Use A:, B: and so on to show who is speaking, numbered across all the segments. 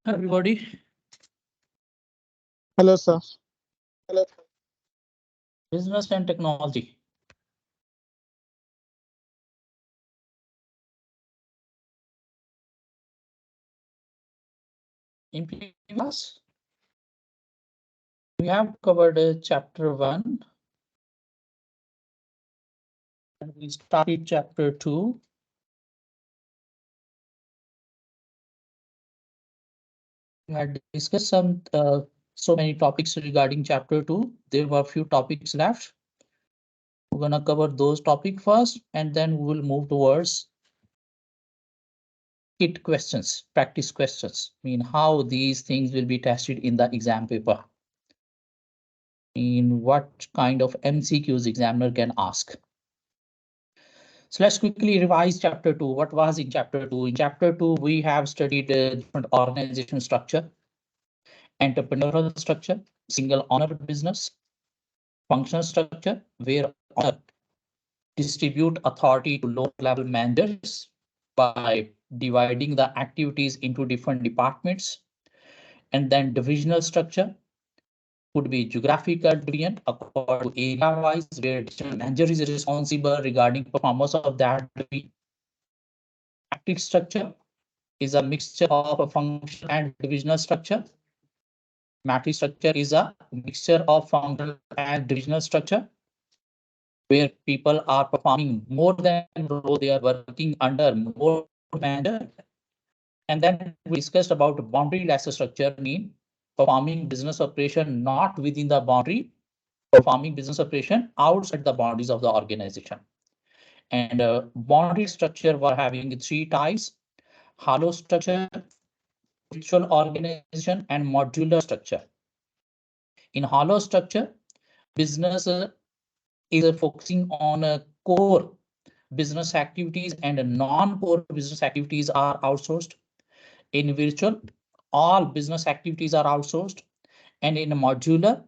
A: Everybody,
B: Hello, sir.
A: business and technology. In previous class, we have covered chapter 1 and we started chapter 2. We had discussed so many topics regarding chapter 2. There were a few topics left. We're gonna cover those topics first, and then we will move towards kit questions, practice questions. I mean, how these things will be tested in the exam paper. In what kind of MCQs examiner can ask. So let's quickly revise chapter 2. What was in chapter 2? In chapter 2, we have studied different organization structure, entrepreneurial structure, single owner business, functional structure, where owner distribute authority to lower level managers by dividing the activities into different departments, and then divisional structure could be geographical division according to area wise, where divisional manager is responsible regarding performance of that division. Matrix structure is a mixture of a functional and divisional structure. Matrix structure is a mixture of functional and divisional structure where people are performing more than role, they are working under more manager. And then we discussed about boundary-less structure, mean performing business operation not within the boundary, performing business operation outside the boundaries of the organization. And boundary structure were having three types: hollow structure, virtual organization, and modular structure. In hollow structure, business is focusing on core business activities and non-core business activities are outsourced. In virtual, all business activities are outsourced. And in modular,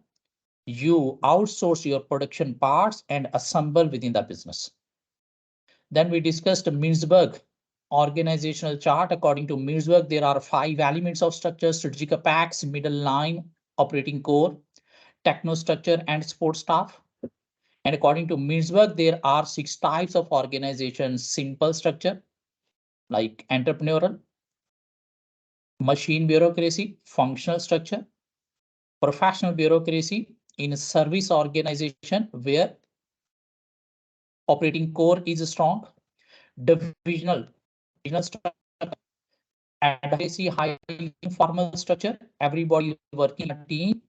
A: you outsource your production parts and assemble within the business. Then we discussed Mintzberg organizational chart. According to Mintzberg, there are 5 elements of structure: strategic apex, middle line, operating core, techno structure, and support staff. And according to Mintzberg, there are 6 types of organization: simple structure, like entrepreneurial, machine bureaucracy, functional structure, professional bureaucracy in service organization where operating core is strong, divisional structure, advocacy, high informal structure, everybody is working in a team,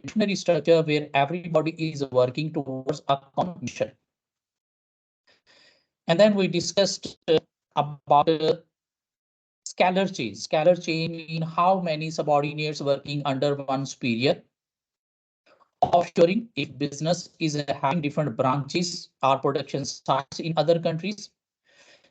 A: missionary structure where everybody is working towards a common mission. And then we discussed about scalar chain. Scalar chain mean how many subordinates working under one superior. Offshoring, if business is having different branches or production sites in other countries.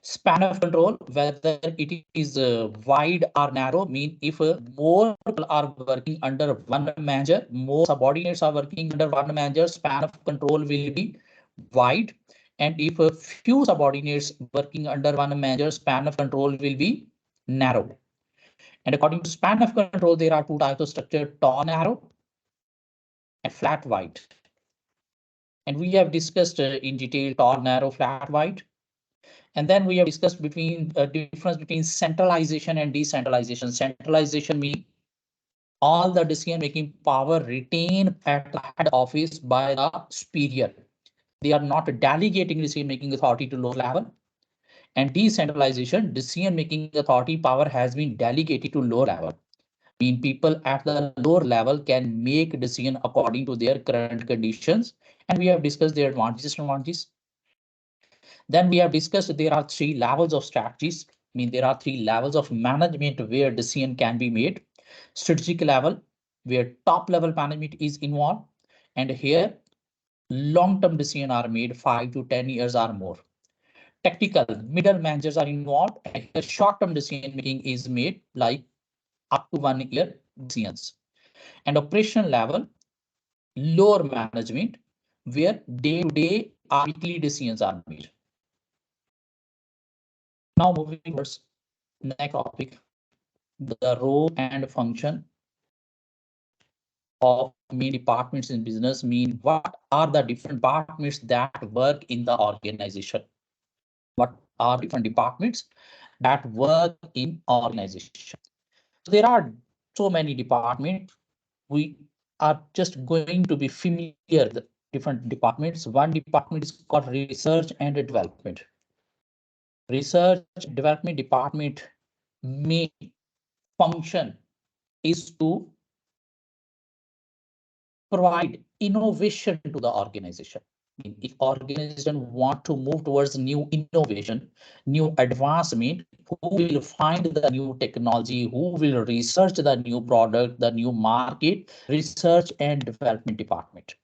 A: Span of control, whether it is wide or narrow, mean if more people are working under one manager, more subordinates are working under one manager, span of control will be wide. And if a few subordinates working under one manager, span of control will be narrow. And according to span of control, there are 2 types of structure: tall, narrow, and flat, wide. And we have discussed in detail tall, narrow, flat, wide. And then we have discussed between difference between centralization and decentralization. Centralization means all the decision-making power retained at the head office by the superior. They are not delegating decision-making authority to lower level. And decentralization, decision-making authority power has been delegated to lower level. Mean people at the lower level can make decision according to their current conditions. And we have discussed their advantages and advantages. Then we have discussed there are 3 levels of strategies. I mean, there are 3 levels of management where decision can be made. Strategic level, where top level management is involved. And here, long-term decisions are made 5 to 10 years or more. Tactical, middle managers are involved. And here, short-term decision making is made like up to 1 year decisions. And operational level, lower management, where day-to-day or weekly decisions are made. Now moving towards next topic. the role and function of main departments in business mean what are the different departments that work in the organization? What are different departments that work in organization? So there are so many departments. We are just going to be familiar with different departments. One department is called research and development. Research development department main function is to provide innovation to the organization. If organization want to move towards new innovation, new advancement, who will find the new technology, who will research the new product, the new market? Research and development department.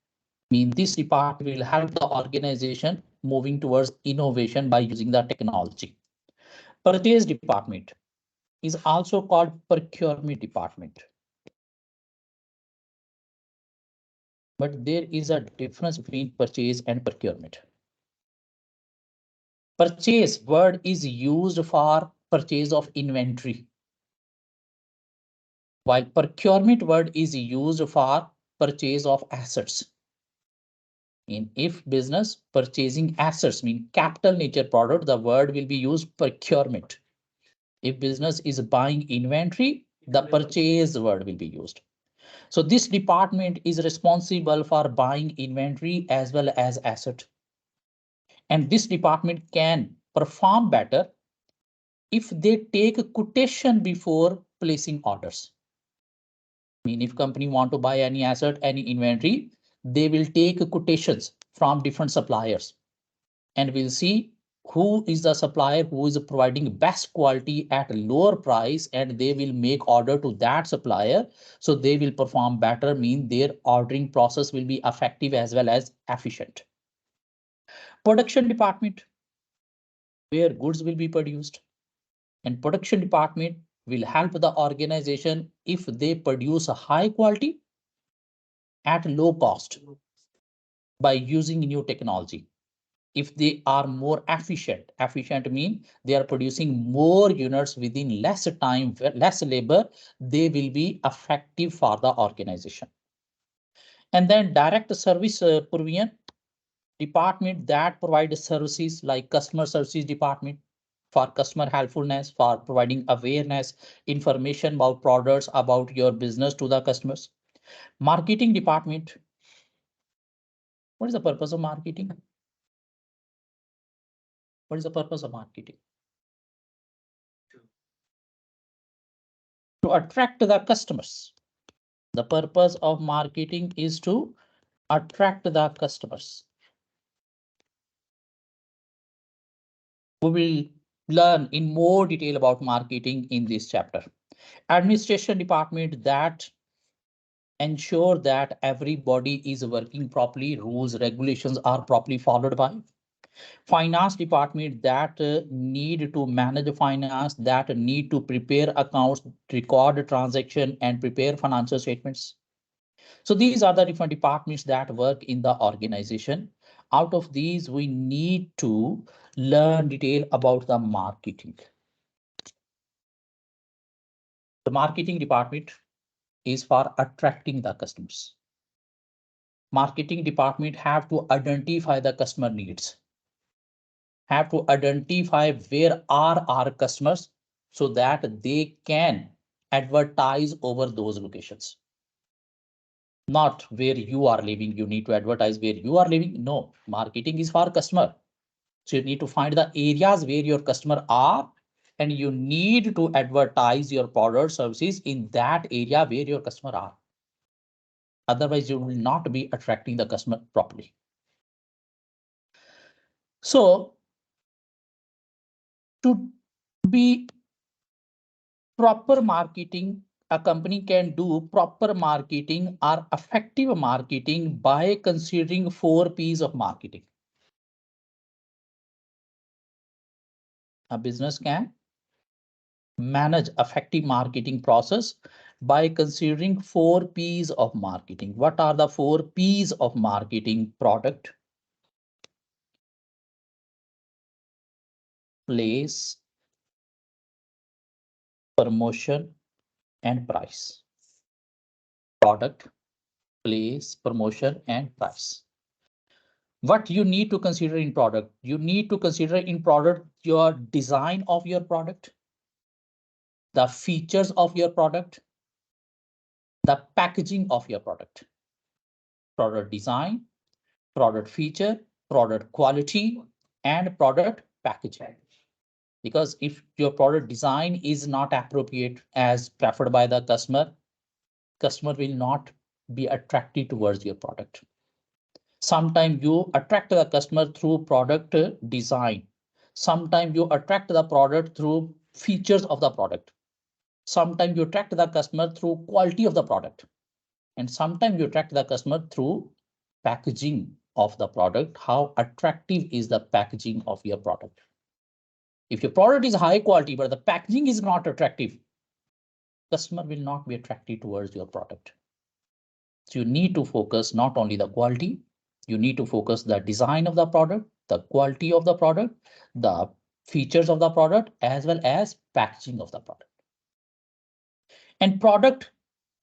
A: This department will help the organization moving towards innovation by using the technology. Purchase department is also called procurement department. But there is a difference between purchase and procurement. Purchase word is used for purchase of inventory, while procurement word is used for purchase of assets. If business purchasing assets mean capital nature product, the word will be used procurement. If business is buying inventory, the purchase word will be used. So this department is responsible for buying inventory as well as asset. And this department can perform better if they take a quotation before placing orders. If company want to buy any asset, any inventory, they will take quotations from different suppliers and we'll see who is the supplier who is providing best quality at a lower price, and they will make order to that supplier. So they will perform better, their ordering process will be effective as well as efficient. Production department, where goods will be produced. And production department will help the organization if they produce a high quality at low cost by using new technology. If they are more efficient mean they are producing more units within less time, less labor, they will be effective for the organization. And then direct service provision department that provides services like customer services department for customer helpfulness, for providing awareness, information about products, about your business to the customers. Marketing department. What is the purpose of marketing? What is the purpose of marketing? To attract the customers. The purpose of marketing is to attract the customers. We will learn in more detail about marketing in this chapter. Administration department that ensure that everybody is working properly, rules, regulations are properly followed by. Finance department that need to manage finance, that need to prepare accounts, record transaction, and prepare financial statements. So these are the different departments that work in the organization. Out of these, we need to learn detail about the marketing. The marketing department is for attracting the customers. Marketing department have to identify the customer needs, have to identify where are our customers so that they can advertise over those locations. Not where you are living, you need to advertise where you are living. No, marketing is for customer. So you need to find the areas where your customer are, and you need to advertise your product services in that area where your customer are. Otherwise, you will not be attracting the customer properly. So to be proper marketing, a company can do proper marketing or effective marketing by considering 4 P's of marketing. A business can manage effective marketing process by considering 4 P's of marketing. What are the 4 P's of marketing? Product, place, promotion, and price. Product, place, promotion, and price. What you need to consider in product? You need to consider in product your design of your product, the features of your product, the packaging of your product. Product design, product feature, product quality, and product packaging. Because if your product design is not appropriate as preferred by the customer will not be attracted towards your product. Sometimes you attract the customer through product design. Sometimes you attract the product through features of the product. Sometimes you attract the customer through quality of the product. And sometimes you attract the customer through packaging of the product. How attractive is the packaging of your product? If your product is high quality, but the packaging is not attractive, customer will not be attracted towards your product. So you need to focus not only the quality, you need to focus the design of the product, the quality of the product, the features of the product, as well as packaging of the product. And product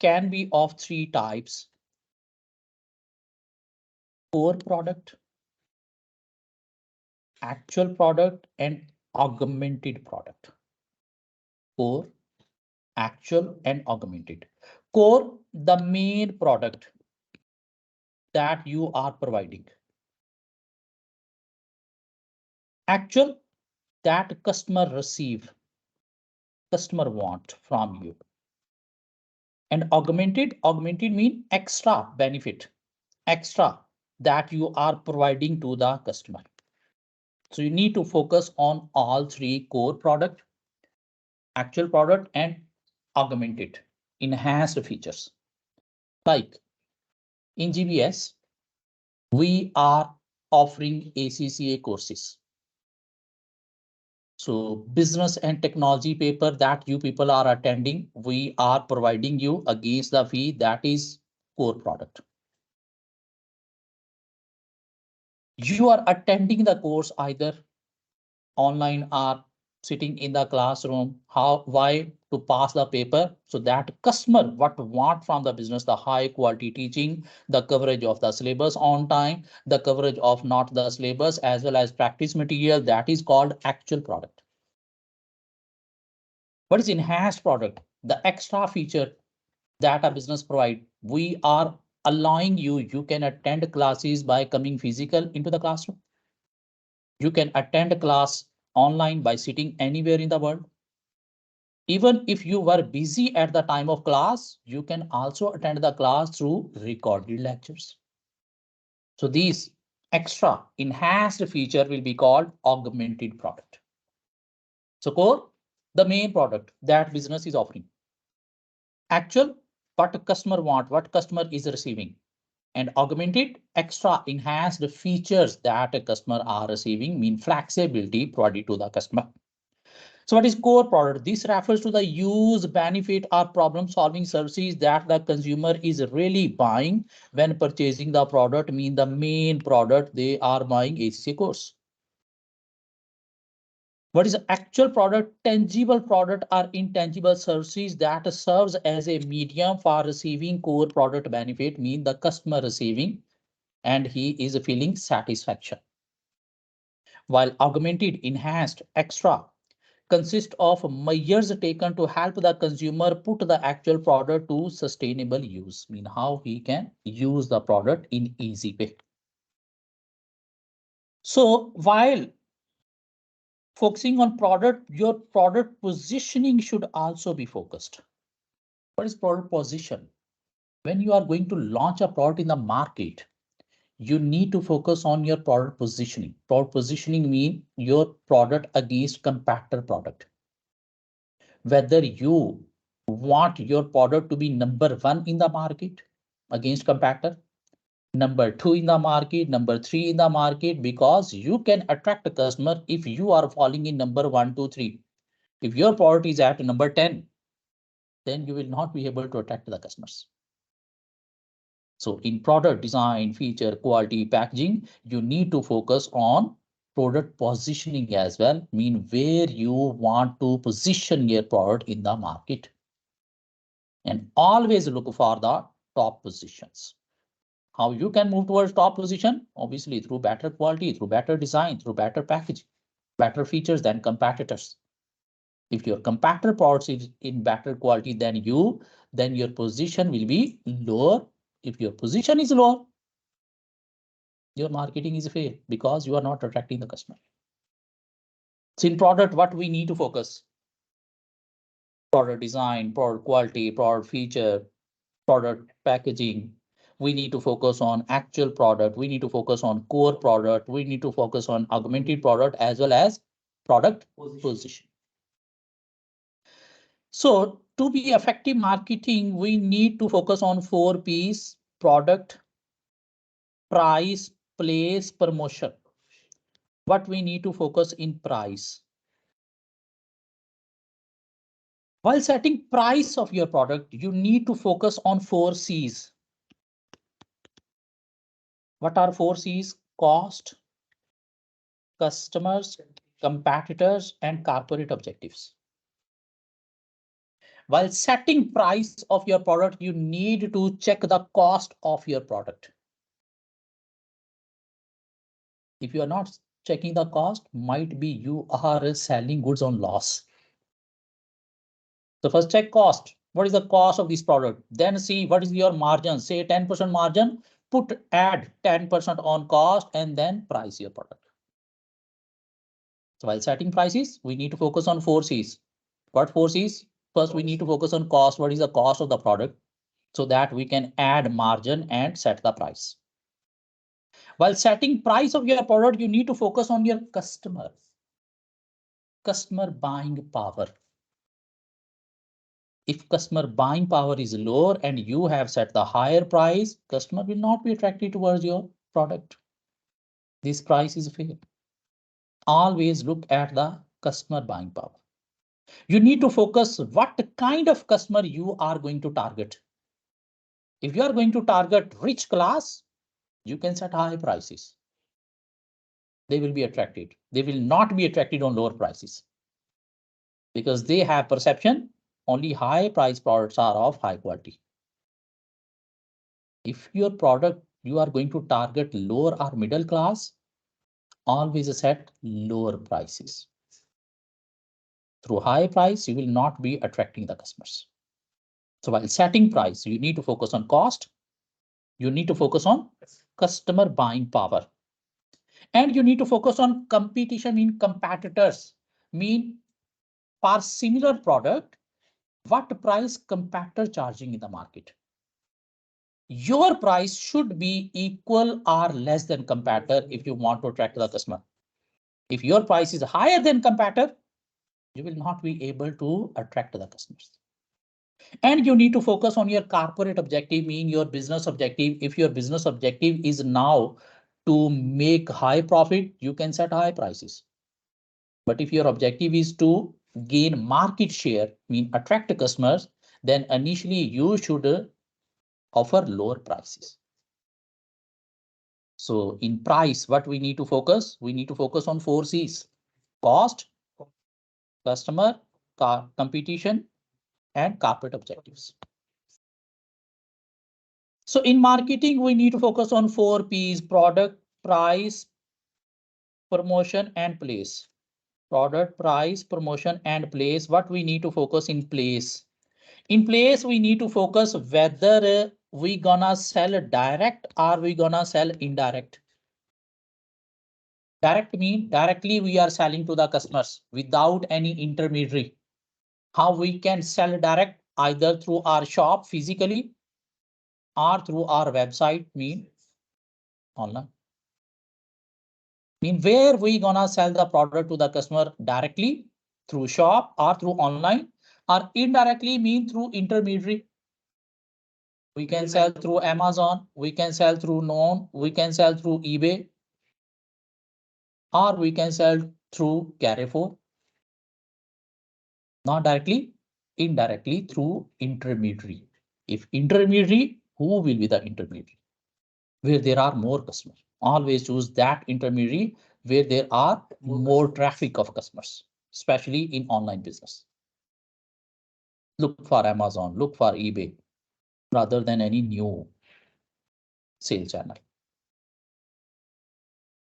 A: can be of three types: core product, actual product, and augmented product. Core, actual, and augmented. Core, the main product that you are providing. Actual, that customer receive, customer want from you. And augmented mean extra benefit, extra that you are providing to the customer. So you need to focus on all three: core product, actual product, and augmented, enhanced features. Like in GBS, we are offering ACCA courses. So business and technology paper that you people are attending, we are providing you against the fee, that is core product. You are attending the course either online or sitting in the classroom. Why? To pass the paper, so that customer what want from the business: the high quality teaching, the coverage of the syllabus on time, the coverage of not the syllabus, as well as practice material. That is called actual product. What is enhanced product? The extra feature that a business provide. We are allowing you can attend classes by coming physical into the classroom. You can attend a class online by sitting anywhere in the world. Even if you were busy at the time of class, you can also attend the class through recorded lectures. So these extra enhanced feature will be called augmented product. So core, the main product that business is offering. Actual, what customer want, what customer is receiving. And augmented, extra enhanced features that a customer are receiving, mean flexibility provided to the customer. So what is core product? This refers to the use, benefit, or problem solving services that the consumer is really buying when purchasing the product, mean the main product they are buying ACCA course. What is actual product? Tangible product or intangible services that serves as a medium for receiving core product benefit, mean the customer receiving and he is feeling satisfaction. While augmented, enhanced, extra consist of measures taken to help the consumer put the actual product to sustainable use, mean how he can use the product in easy way. So while focusing on product, your product positioning should also be focused. What is product position? When you are going to launch a product in the market, you need to focus on your product positioning. Product positioning means your product against competitor product. Whether you want your product to be number one in the market against competitor, number two in the market, number three in the market, because you can attract a customer if you are falling in number 1, 2, 3. If your product is at number 10, then you will not be able to attract the customers. So in product design, feature, quality, packaging, you need to focus on product positioning as well, mean where you want to position your product in the market. and always look for the top positions. How you can move towards top position? Obviously through better quality, through better design, through better packaging, better features than competitors. If your competitor products is in better quality than you, then your position will be lower. If your position is low, your marketing is fail because you are not attracting the customer. So in product, what we need to focus? Product design, product quality, product feature, product packaging. We need to focus on actual product. We need to focus on core product. We need to focus on augmented product as well as product position. So to be effective marketing, we need to focus on 4 P's: product, price, place, promotion. What we need to focus in price? While setting price of your product, you need to focus on 4 C's. What are 4 C's? Cost, customers, competitors, and corporate objectives. While setting price of your product, you need to check the cost of your product. If you are not checking the cost, might be you are selling goods on loss. So first check cost. What is the cost of this product? Then see what is your margin. Say 10% margin, add 10% on cost and then price your product. So while setting prices, we need to focus on 4 C's. What 4 C's? First, we need to focus on cost. What is the cost of the product? So that we can add margin and set the price. While setting price of your product, you need to focus on your customer buying power. If customer buying power is lower and you have set the higher price, customer will not be attracted towards your product. This price is fair. Always look at the customer buying power. You need to focus what kind of customer you are going to target. If you are going to target rich class, you can set high prices. They will be attracted. They will not be attracted on lower prices because they have perception only high price products are of high quality. If your product you are going to target lower or middle class, always set lower prices. Through high price, you will not be attracting the customers. So while setting price, you need to focus on cost. You need to focus on customer buying power. And you need to focus on competition in competitors. Mean for similar product, what price competitor charging in the market? Your price should be equal or less than competitor if you want to attract the customer. If your price is higher than competitor, you will not be able to attract the customers. And you need to focus on your corporate objective, mean your business objective. If your business objective is now to make high profit, you can set high prices. But if your objective is to gain market share, mean attract customers, then initially you should offer lower prices. So in price, what we need to focus? We need to focus on 4 C's: cost, customer, competition, and corporate objectives. So in marketing, we need to focus on 4 P's: product, price, promotion, and place. Product, price, promotion, and place. What we need to focus in place? In place, we need to focus whether we gonna sell direct or we gonna sell indirect. Direct mean directly we are selling to the customers without any intermediary. How we can sell direct? Either through our shop physically or through our website, mean online. Mean where we gonna sell the product to the customer directly through shop or through online, or indirectly mean through intermediary. We can sell through Amazon, we can sell through Known, we can sell through eBay, or we can sell through Carrefour. Not directly, indirectly through intermediary. If intermediary, who will be the intermediary? Where there are more customers. Always choose that intermediary where there are more traffic of customers, especially in online business. Look for Amazon, look for eBay, rather than any new sales channel.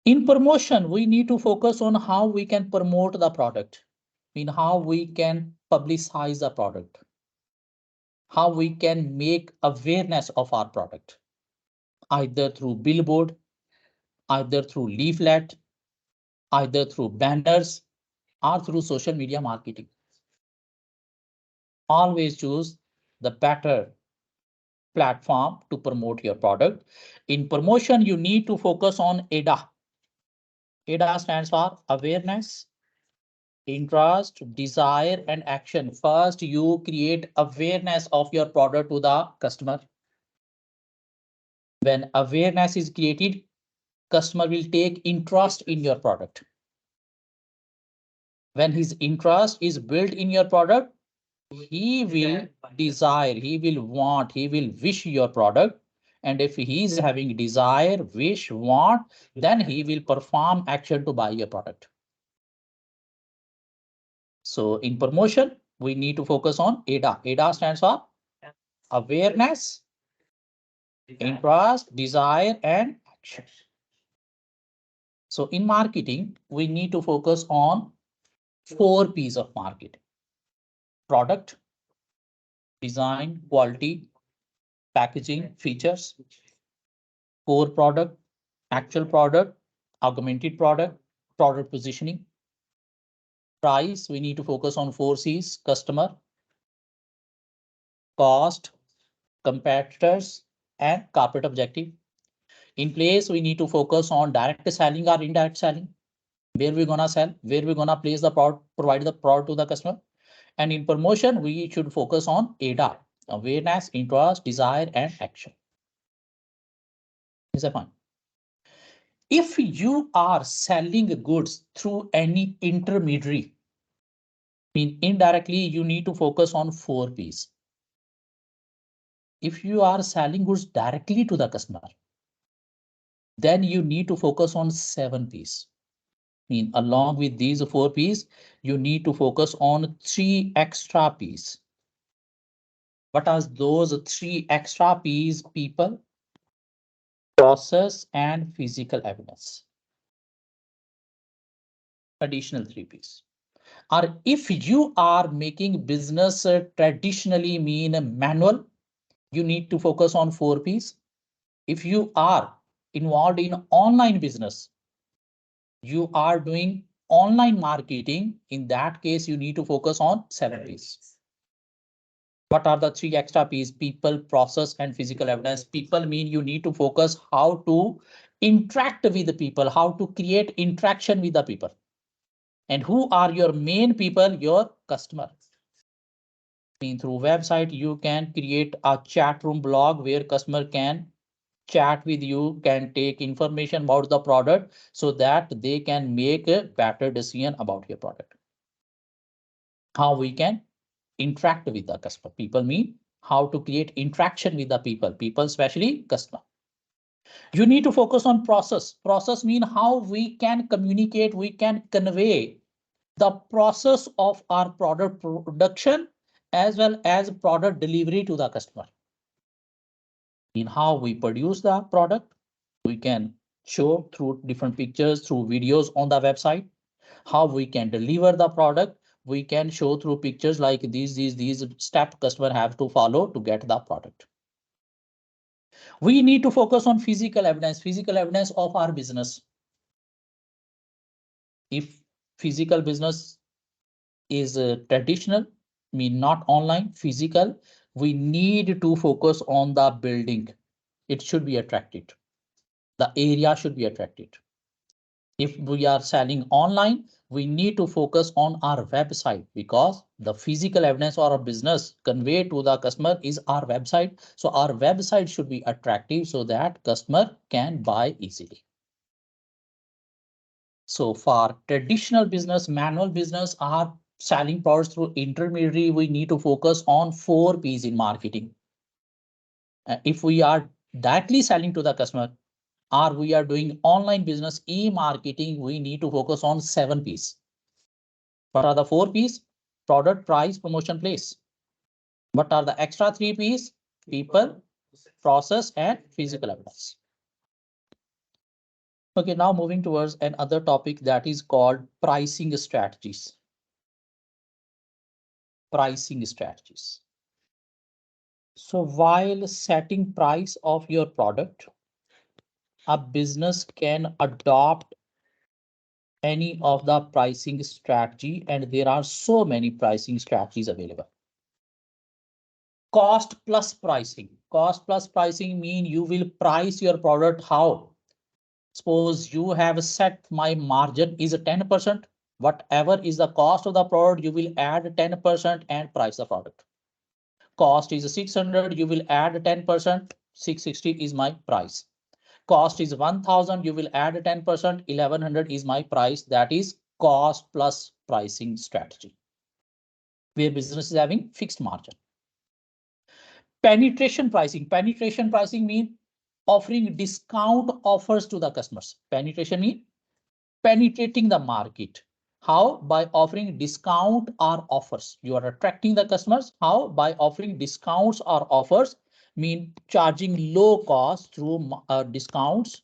A: In promotion, we need to focus on how we can promote the product, how we can publicize the product, how we can make awareness of our product, either through billboard, either through leaflet, either through banners, or through social media marketing. Always choose the better platform to promote your product. In promotion, you need to focus on ADA. ADA stands for awareness, interest, desire, and action. First, you create awareness of your product to the customer. When awareness is created, customer will take interest in your product. When his interest is built in your product, he will desire, he will want, he will wish your product. And if he is having desire, wish, want, then he will perform action to buy your product. So in promotion, we need to focus on ADA. ADA stands for awareness, interest, desire, and action. So in marketing, we need to focus on 4 P's of marketing: product, design, quality, packaging, features, core product, actual product, augmented product, product positioning. Price, we need to focus on 4 C's: customer, cost, competitors, and corporate objective. In place, we need to focus on direct selling or indirect selling. Where we're gonna sell, where we're gonna place the product, provide the product to the customer. And in promotion, we should focus on ADA: awareness, interest, desire, and action. Is that fine? If you are selling goods through any intermediary, indirectly, you need to focus on 4 P's. If you are selling goods directly to the customer, then you need to focus on 7 P's. Along with these 4 P's, you need to focus on 3 extra P's. What are those 3 extra P's? People, process, and physical evidence. Additional 3 P's. Or if you are making business traditionally manual, you need to focus on 4 P's. If you are involved in online business, you are doing online marketing, in that case, you need to focus on 7 P's. What are the 3 extra P's? People, process, and physical evidence. People you need to focus how to interact with the people, how to create interaction with the people. And who are your main people? Your customer. Through website, you can create a chat room blog where customer can chat with you, can take information about the product so that they can make a better decision about your product. How we can interact with the customer. People how to create interaction with the people, especially customer. You need to focus on process. Process how we can communicate, we can convey the process of our product production as well as product delivery to the customer. How we produce the product, we can show through different pictures, through videos on the website. How we can deliver the product, we can show through pictures like these steps customer have to follow to get the product. We need to focus on physical evidence of our business. If physical business is traditional, not online, physical, we need to focus on the building. It should be attracted. The area should be attracted. If we are selling online, we need to focus on our website, because the physical evidence or our business conveyed to the customer is our website. So our website should be attractive so that customer can buy easily. So for traditional business, manual business, are selling products through intermediary, we need to focus on 4 P's in marketing. If we are directly selling to the customer, or we are doing online business, e-marketing, we need to focus on 7 P's. What are the 4 P's? Product, price, promotion, place. What are the extra three P's? People, process, and physical evidence. Okay, now moving towards another topic that is called pricing strategies. Pricing strategies. So while setting price of your product, a business can adopt any of the pricing strategy, and there are so many pricing strategies available. Cost plus pricing. Cost plus pricing mean you will price your product how? Suppose you have set my margin is 10%. Whatever is the cost of the product, you will add 10% and price the product. Cost is 600, you will add 10%, 660 is my price. Cost is 1000, you will add 10%, 1100 is my price. That is cost plus pricing strategy, where business is having fixed margin. Penetration pricing. Penetration pricing means offering discount offers to the customers. Penetration means penetrating the market. How? By offering discount or offers. You are attracting the customers. How? By offering discounts or offers, mean charging low cost through discounts,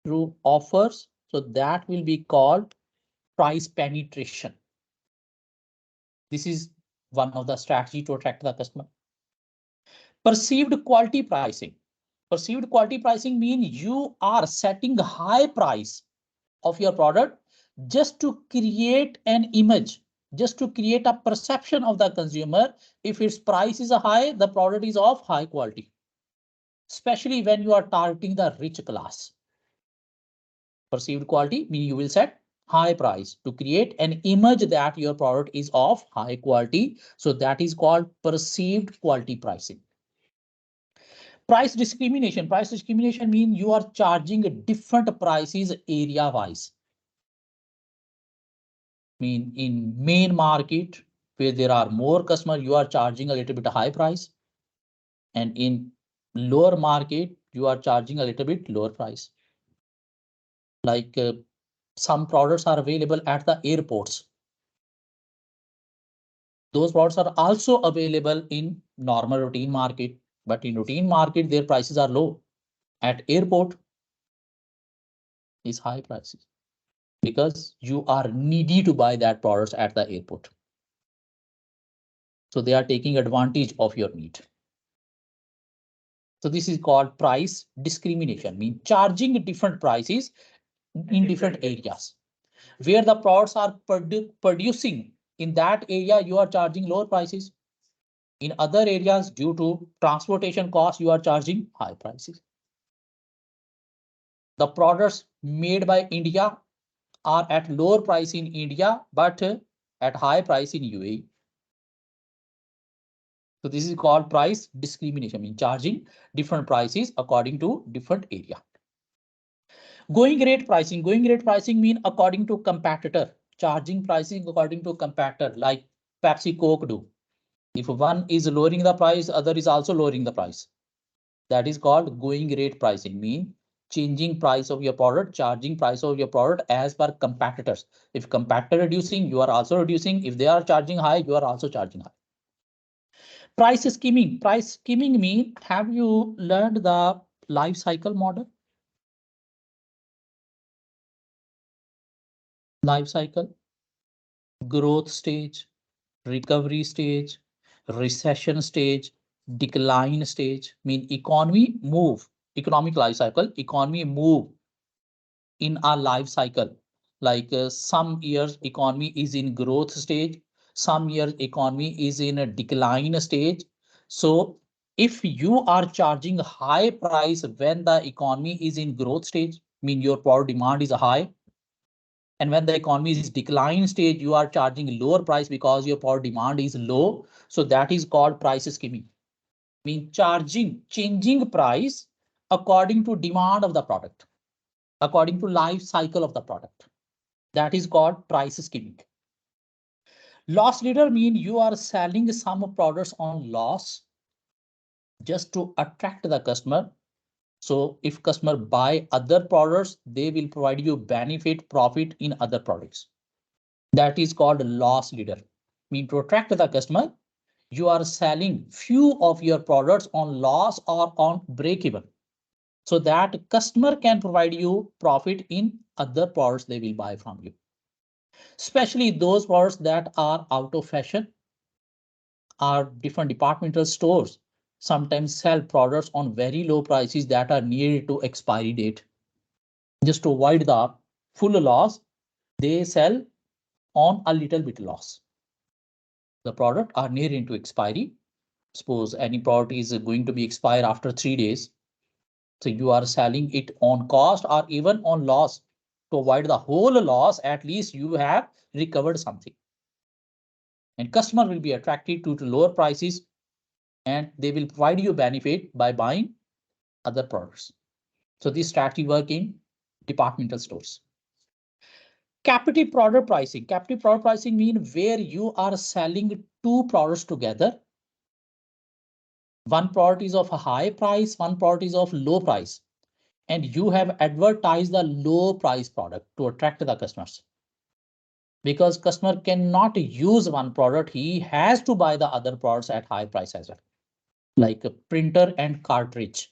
A: through offers. So that will be called price penetration. This is one of the strategy to attract the customer. Perceived quality pricing. Perceived quality pricing means you are setting high price of your product just to create an image, just to create a perception of the consumer. If its price is high, the product is of high quality, especially when you are targeting the rich class. Perceived quality means you will set high price to create an image that your product is of high quality. So that is called perceived quality pricing. Price discrimination. Price discrimination means you are charging different prices area wise. Mean in main market where there are more customers, you are charging a little bit high price. And in lower market, you are charging a little bit lower price. Like some products are available at the airports. Those products are also available in normal routine market, but in routine market, their prices are low. At airport is high prices because you are needy to buy that products at the airport. So they are taking advantage of your need. So this is called price discrimination, mean charging different prices in different areas. Where the products are producing in that area, you are charging lower prices. In other areas, due to transportation costs, you are charging high prices. The products made by India are at lower price in India, but at high price in UAE. So this is called price discrimination, mean charging different prices according to different area. Going rate pricing. Going rate pricing mean according to competitor. Charging pricing according to competitor, like Pepsi, Coke do. If one is lowering the price, other is also lowering the price. That is called going rate pricing, mean changing price of your product, charging price of your product as per competitors. If competitor reducing, you are also reducing. If they are charging high, you are also charging high. Price skimming. Price skimming mean, have you learned the life cycle model? Life cycle, growth stage, recovery stage, recession stage, decline stage. Mean economy move, economic life cycle, economy move in a life cycle. Like some years economy is in growth stage, some years economy is in a decline stage. So if you are charging high price when the economy is in growth stage, mean your product demand is high. And when the economy is decline stage, you are charging lower price because your product demand is low. So that is called price skimming. Mean changing price according to demand of the product, according to life cycle of the product. That is called price skimming. Loss leader mean you are selling some products on loss just to attract the customer. So if customer buy other products, they will provide you benefit, profit in other products. That is called loss leader. mean to attract the customer, you are selling few of your products on loss or on break even, so that customer can provide you profit in other products they will buy from you. Especially those products that are out of fashion, are different departmental stores sometimes sell products on very low prices that are near to expiry date. Just to avoid the full loss, they sell on a little bit loss. The product are near into expiry. Suppose any product is going to be expired after 3 days. So you are selling it on cost or even on loss. To avoid the whole loss, at least you have recovered something. And customer will be attracted to lower prices, and they will provide you benefit by buying other products. So this strategy work in departmental stores. Captive product pricing. Captive product pricing means where you are selling two products together. One product is of a high price, one product is of low price, and you have advertised the low price product to attract the customers. Because customer cannot use one product, he has to buy the other products at high price as well. Like a printer and cartridge.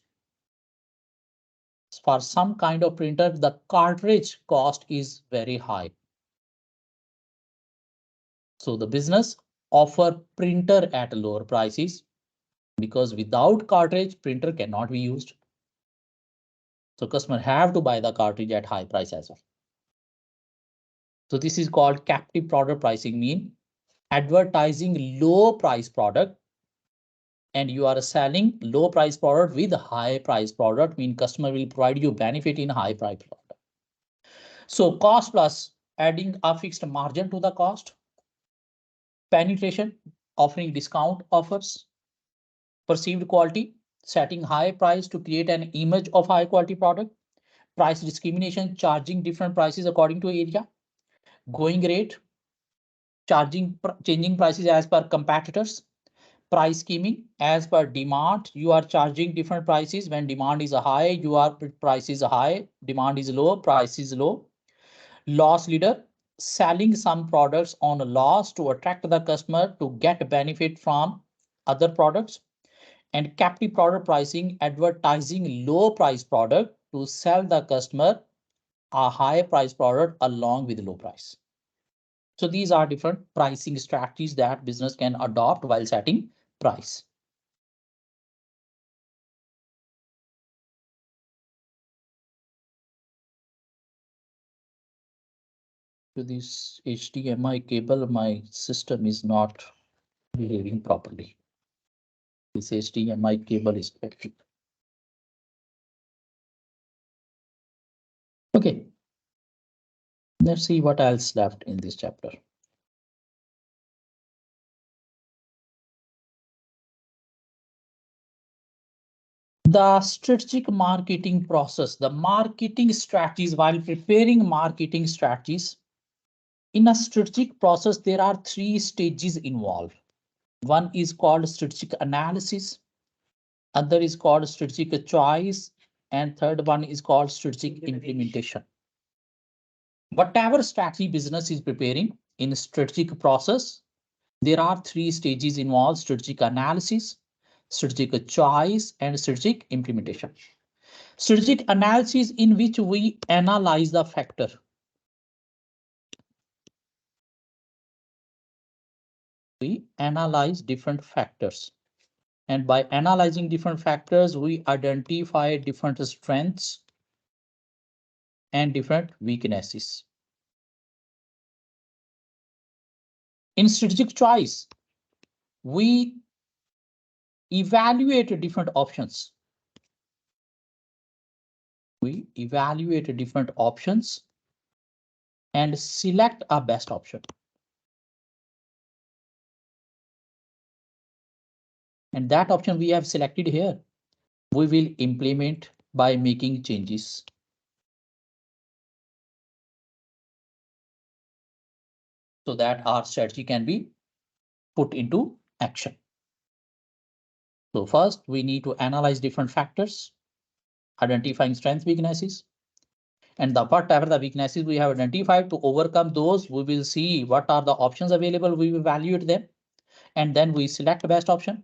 A: For some kind of printer, the cartridge cost is very high. So the business offer printer at lower prices, because without cartridge, printer cannot be used. So customer have to buy the cartridge at high price as well. So this is called captive product pricing, mean advertising low price product, and you are selling low price product with high price product, mean customer will provide you benefit in high price product. So cost plus adding a fixed margin to the cost. Penetration, offering discount offers. Perceived quality, setting high price to create an image of high quality product. Price discrimination, charging different prices according to area. Going rate, changing prices as per competitors. Price scheming, as per demand, you are charging different prices. When demand is high, your price is high. Demand is low, price is low. Loss leader, selling some products on a loss to attract the customer to get benefit from other products. And captive product pricing, advertising low price product to sell the customer a high price product along with low price. So these are different pricing strategies that business can adopt while setting price. To this HDMI cable, my system is not behaving properly. This HDMI cable is affected. Okay, let's see what else left in this chapter. The strategic marketing process, the marketing strategies, while preparing marketing strategies. In a strategic process, there are 3 stages involved. One is called strategic analysis, other is called strategic choice, and third one is called strategic implementation. Whatever strategy business is preparing in strategic process, there are 3 stages involved: strategic analysis, strategic choice, and strategic implementation. Strategic analysis, in which we analyze the factor. We analyze different factors. And by analyzing different factors, we identify different strengths and different weaknesses. In strategic choice, we evaluate different options. We evaluate different options and select a best option. And that option we have selected here, we will implement by making changes. So that our strategy can be put into action. So first, we need to analyze different factors, identifying strengths, weaknesses. And whatever the weaknesses we have identified, to overcome those, we will see what are the options available. We will evaluate them, and then we select the best option.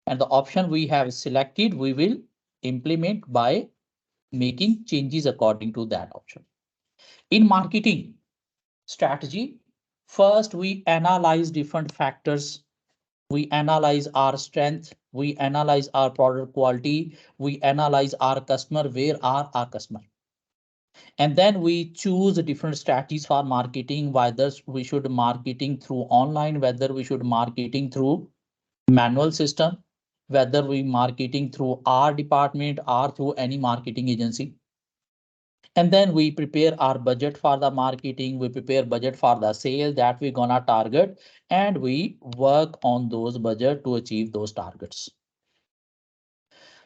A: And the option we have selected, we will implement by making changes according to that option. In marketing strategy, first we analyze different factors. We analyze our strength, we analyze our product quality, we analyze our customer, where are our customer. And then we choose different strategies for marketing, whether we should marketing through online, whether we should marketing through manual system, whether we marketing through our department or through any marketing agency. And then we prepare our budget for the marketing, we prepare budget for the sale that we're gonna target, and we work on those budget to achieve those targets.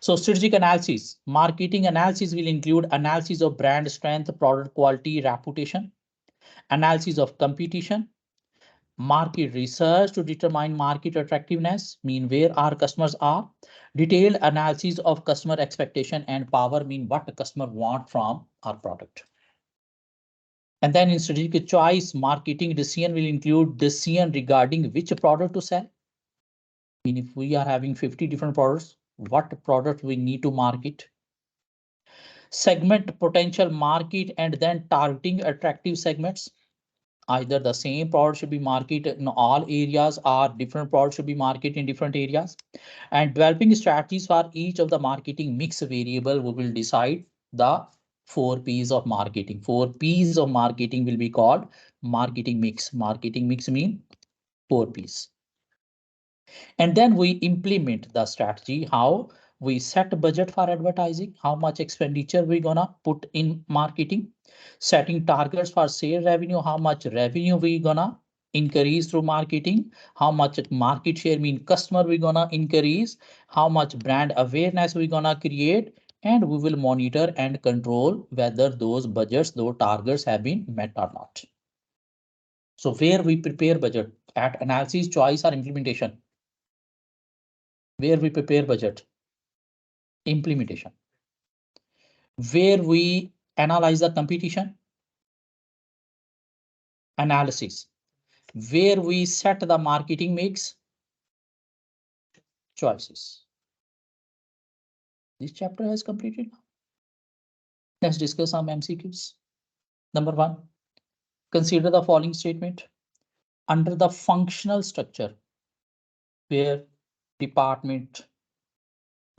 A: So strategic analysis, marketing analysis will include analysis of brand strength, product quality, reputation, analysis of competition, market research to determine market attractiveness, mean where our customers are, detailed analysis of customer expectation and power, mean what the customer want from our product. And then in strategic choice, marketing decision will include decision regarding which product to sell. I mean, if we are having 50 different products, what product we need to market. Segment potential market and then targeting attractive segments. Either the same product should be marketed in all areas or different products should be marketed in different areas. And developing strategies for each of the marketing mix variable, we will decide the 4 P's of marketing. 4 P's of marketing will be called marketing mix. Marketing mix mean 4 P's. And then we implement the strategy, how we set a budget for advertising, how much expenditure we're gonna put in marketing, setting targets for sale revenue, how much revenue we gonna increase through marketing, how much market share mean customer we gonna increase, how much brand awareness we gonna create, and we will monitor and control whether those budgets, those targets have been met or not. So where we prepare budget at analysis, choice, or implementation. Where we prepare budget, implementation. Where we analyze the competition, analysis. Where we set the marketing mix, choices. This chapter has completed. Let's discuss some MCQs. Number 1, consider the following statement. Under the functional structure, where department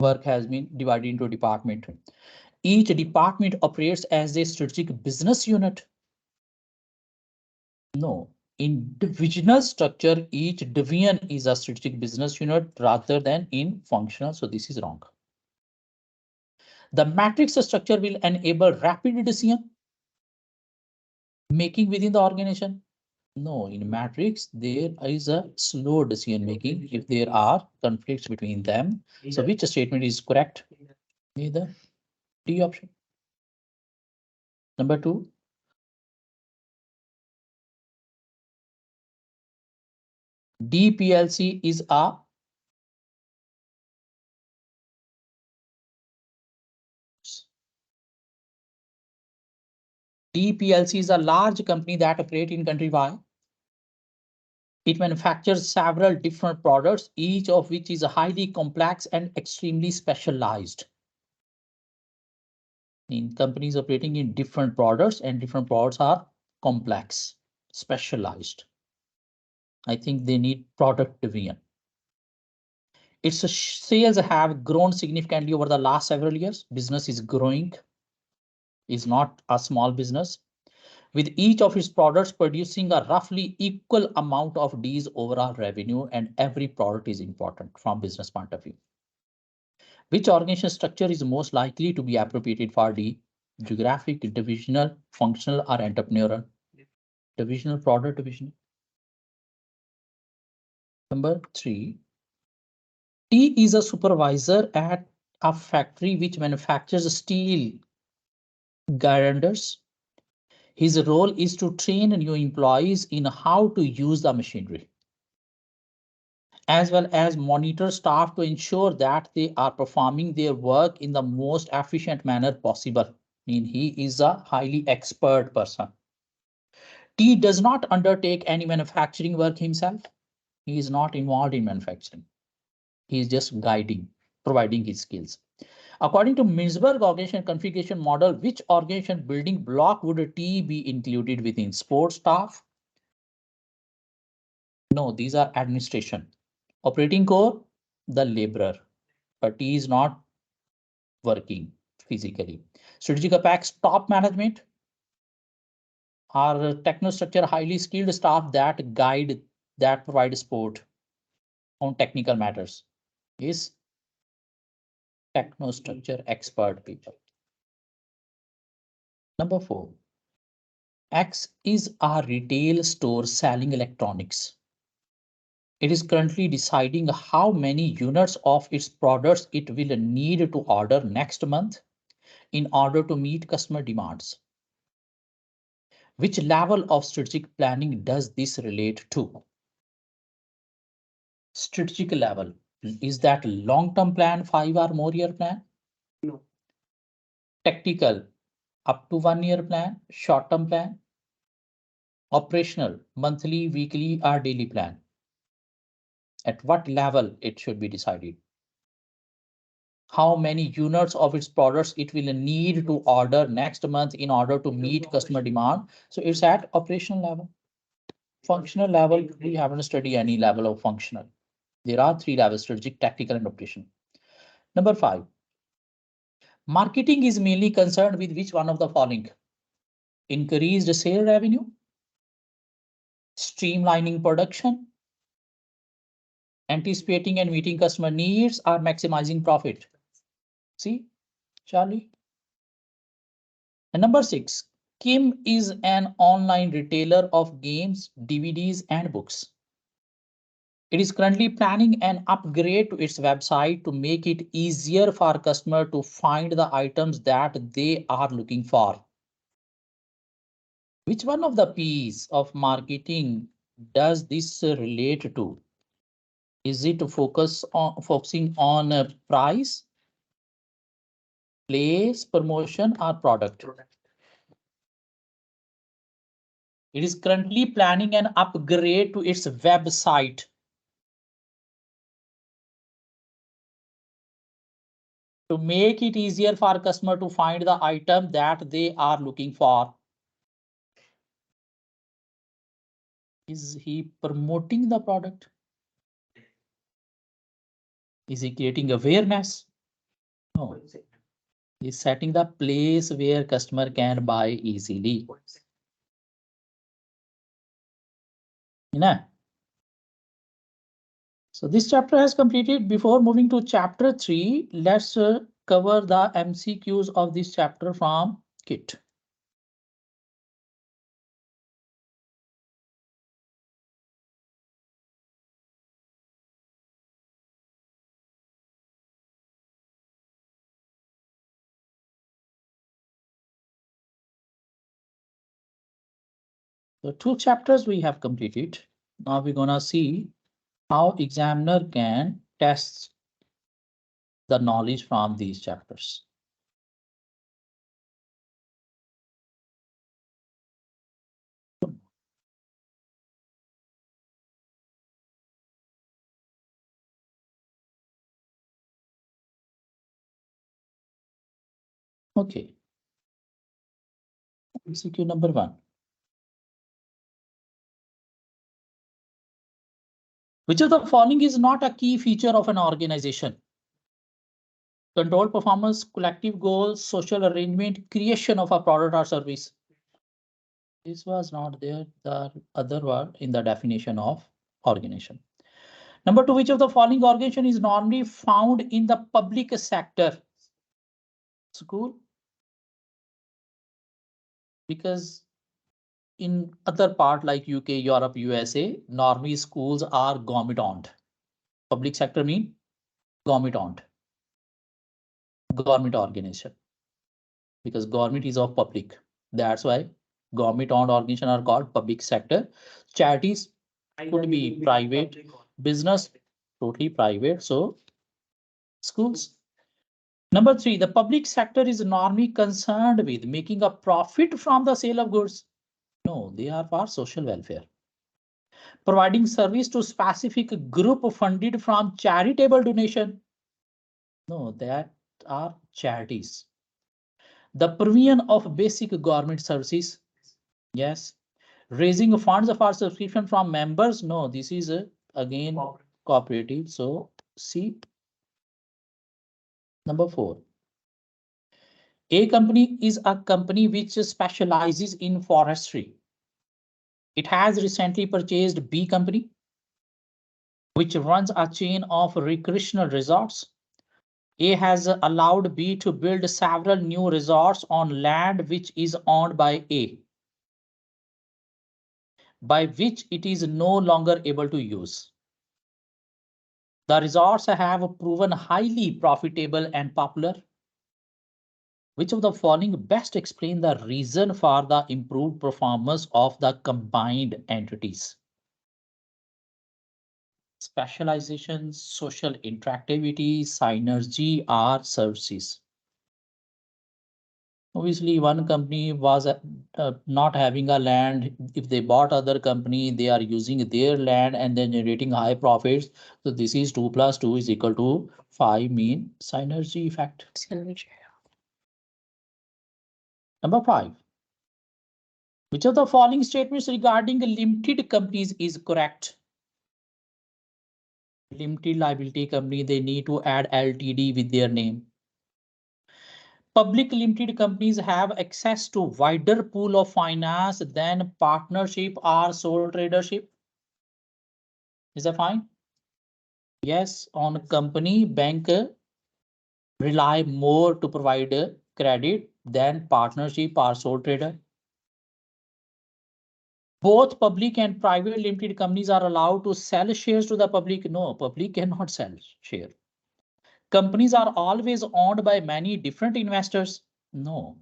A: work has been divided into department, each department operates as a strategic business unit. No, in divisional structure, each division is a strategic business unit rather than in functional. So this is wrong. The matrix structure will enable rapid decision making within the organization. No, in matrix, there is a slow decision making if there are conflicts between them. So which statement is correct? Neither. D option. Number 2. DPLC is a DPLC is a large company that operates in countrywide. It manufactures several different products, each of which is highly complex and extremely specialized. In companies operating in different products, and different products are complex, specialized. I think they need product division. Its sales have grown significantly over the last several years. Business is growing, is not a small business, with each of its products producing a roughly equal amount of D's overall revenue, and every product is important from business point of view. Which organization structure is most likely to be appropriated for D? Geographic, divisional, functional, or entrepreneurial? Divisional, product division. Number 3. T is a supervisor at a factory which manufactures steel grinders. His role is to train new employees in how to use the machinery, as well as monitor staff to ensure that they are performing their work in the most efficient manner possible. mean he is a highly expert person. T does not undertake any manufacturing work himself. He is not involved in manufacturing. He is just guiding, providing his skills. According to Mintzberg organization configuration model, which organization building block would T be included within? Support staff? No, these are administration. Operating core, the laborer, but T is not working physically. Strategic apex, top management, are technostructure highly skilled staff that guide, that provide support on technical matters. Is technostructure expert people. Number 4. X is a retail store selling electronics. It is currently deciding how many units of its products it will need to order next month in order to meet customer demands. Which level of strategic planning does this relate to? Strategic level. Is that long-term plan, 5 or more year plan? No. Tactical, up to 1 year plan, short-term plan. Operational, monthly, weekly, or daily plan. At what level it should be decided? How many units of its products it will need to order next month in order to meet customer demand. So it's at operational level. Functional level, we haven't studied any level of functional. There are 3 levels: strategic, tactical, and operation. Number 5. Marketing is mainly concerned with which one of the following? Increased sale revenue, streamlining production, anticipating and meeting customer needs, or maximizing profit. See, Charlie. And number 6, Kim is an online retailer of games, DVDs, and books. It is currently planning an upgrade to its website to make it easier for customer to find the items that they are looking for. Which one of the P's of marketing does this relate to? Is it focusing on price, place, promotion, or product? It is currently planning an upgrade to its website to make it easier for customer to find the item that they are looking for. Is he promoting the product? Is he creating awareness? No. He's setting the place where customer can buy easily. So this chapter has completed. Before moving to chapter 3, let's cover the MCQs of this chapter from KIT. So 2 chapters we have completed. Now we're gonna see how examiner can test the knowledge from these chapters. Okay. MCQ number 1. Which of the following is not a key feature of an organization? Control performance, collective goals, social arrangement, creation of a product or service. This was not there. The other word in the definition of organization. Number 2, which of the following organization is normally found in the public sector? School. Because in other part like UK, Europe, USA, normally schools are government owned. Public sector mean government owned. Government organization. Because government is of public. That's why government owned organizations are called public sector. Charities could be private, business totally private. So schools. Number three, the public sector is normally concerned with making a profit from the sale of goods. No, they are for social welfare. Providing service to specific group funded from charitable donation. No, that are charities. The provision of basic government services. Yes. Raising funds for subscription from members. No, this is again cooperative. So C. Number four. A company is a company which specializes in forestry. It has recently purchased B company, which runs a chain of recreational resorts. A has allowed B to build several new resorts on land which is owned by A, by which it is no longer able to use. The resorts have proven highly profitable and popular. Which of the following best explain the reason for the improved performance of the combined entities? Specialization, social interactivity, synergy, or services. Obviously, one company was not having a land. If they bought other company, they are using their land and then generating high profits. So this is 2 plus 2 is equal to 5 mean synergy effect. Synergy. Number 5. Which of the following statements regarding limited companies is correct? Limited liability company, they need to add LTD with their name. Public limited companies have access to wider pool of finance than partnership or sole tradership. Is that fine? Yes, on company bank rely more to provide credit than partnership or sole trader. Both public and private limited companies are allowed to sell shares to the public. No, public cannot sell share. Companies are always owned by many different investors. No.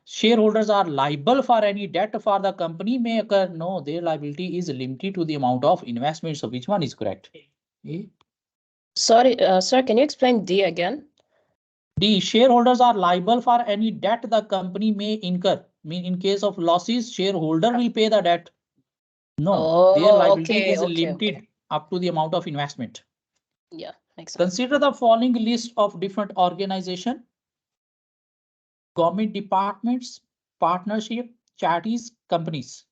A: Shareholders are liable for any debt for the company may occur. No, their liability is limited to the amount of investment. So which one is correct? A.
B: Sorry, sir, can you explain D again?
A: D. Shareholders are liable for any debt the company may incur. Mean in case of losses, shareholder will pay the debt. No, their liability is limited up to the amount of investment.
B: Yeah, makes sense.
A: Consider the following list of different organizations: government departments, partnership, charities, companies.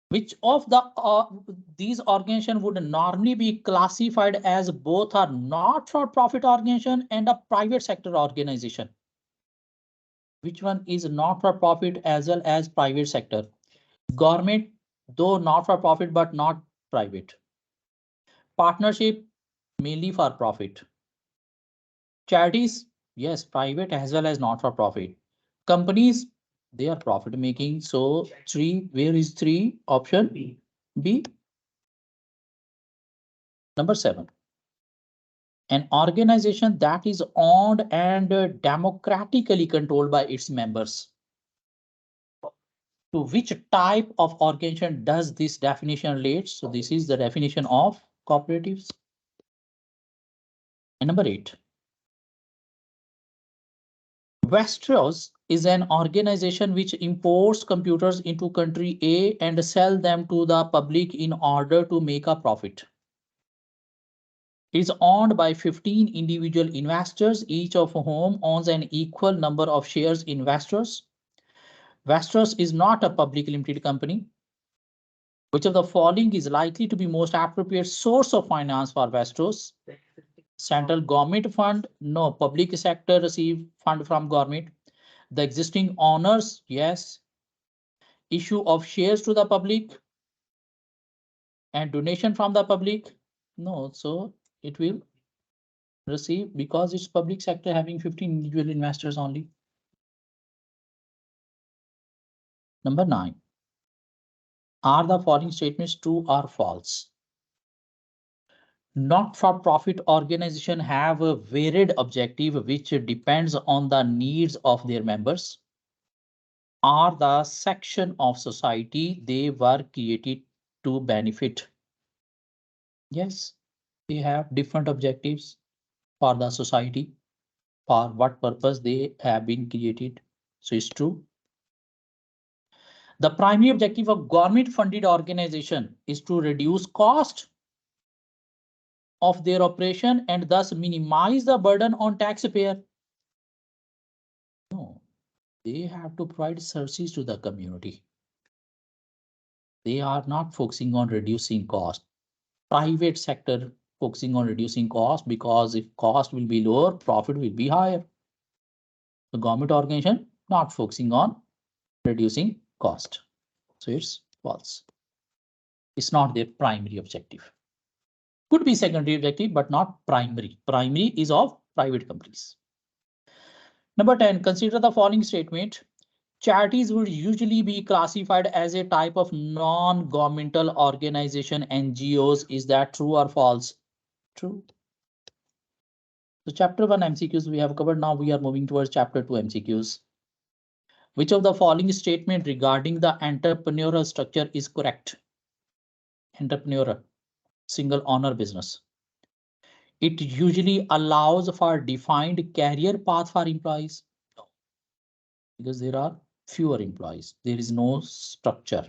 A: Which of these organizations would normally be classified as both a not-for-profit organization and a private sector organization? Which one is not-for-profit as well as private sector? Government, though not-for-profit but not private. Partnership, mainly for profit. Charities, yes, private as well as not-for-profit. Companies, they are profit making. So 3, where is 3? Option B. Number 7. An organization that is owned and democratically controlled by its members. To which type of organization does this definition relate? So this is the definition of cooperatives. And number 8. Westeros is an organization which imports computers into country A and sell them to the public in order to make a profit. It is owned by 15 individual investors, each of whom owns an equal number of shares in Westeros. Westeros is not a public limited company. Which of the following is likely to be most appropriate source of finance for Westeros? Central government fund? No. Public sector receive fund from government. The existing owners? Yes. Issue of shares to the public and donation from the public? No. So it will receive because it's public sector having 15 individual investors only. Number 9. Are the following statements true or false? Not-for-profit organizations have a varied objective which depends on the needs of their members or the section of society they were created to benefit. Yes, they have different objectives for the society, for what purpose they have been created. So it's true. The primary objective of government funded organization is to reduce cost of their operation and thus minimize the burden on taxpayer. No, they have to provide services to the community. They are not focusing on reducing cost. Private sector focusing on reducing cost, because if cost will be lower, profit will be higher. The government organization not focusing on reducing cost. So it's false. It's not their primary objective. Could be secondary objective, but not primary. Primary is of private companies. Number 10, consider the following statement. Charities would usually be classified as a type of non-governmental organization, NGOs. Is that true or false? True. So chapter 1 MCQs we have covered. Now we are moving towards chapter 2 MCQs. Which of the following statement regarding the entrepreneurial structure is correct? Entrepreneurial, single owner business. It usually allows for defined career path for employees. Because there are fewer employees, there is no structure.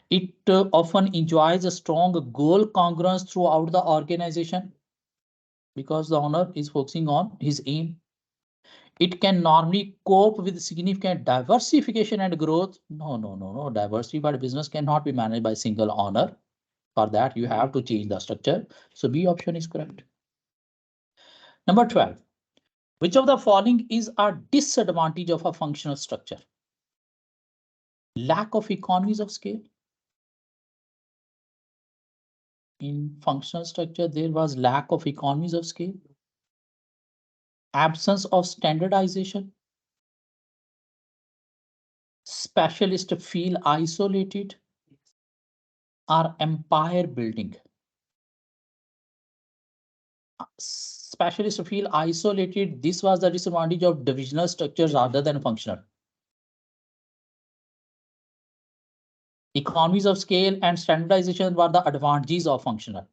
A: It often enjoys a strong goal congruence throughout the organization because the owner is focusing on his aim. It can normally cope with significant diversification and growth. No. Diversified business cannot be managed by single owner. For that, you have to change the structure. So B option is correct. Number 12. Which of the following is a disadvantage of a functional structure? Lack of economies of scale. In functional structure, there was lack of economies of scale. Absence of standardization. Specialists feel isolated. Or empire building. Specialists feel isolated. This was the disadvantage of divisional structures rather than functional. Economies of scale and standardization were the advantages of functional.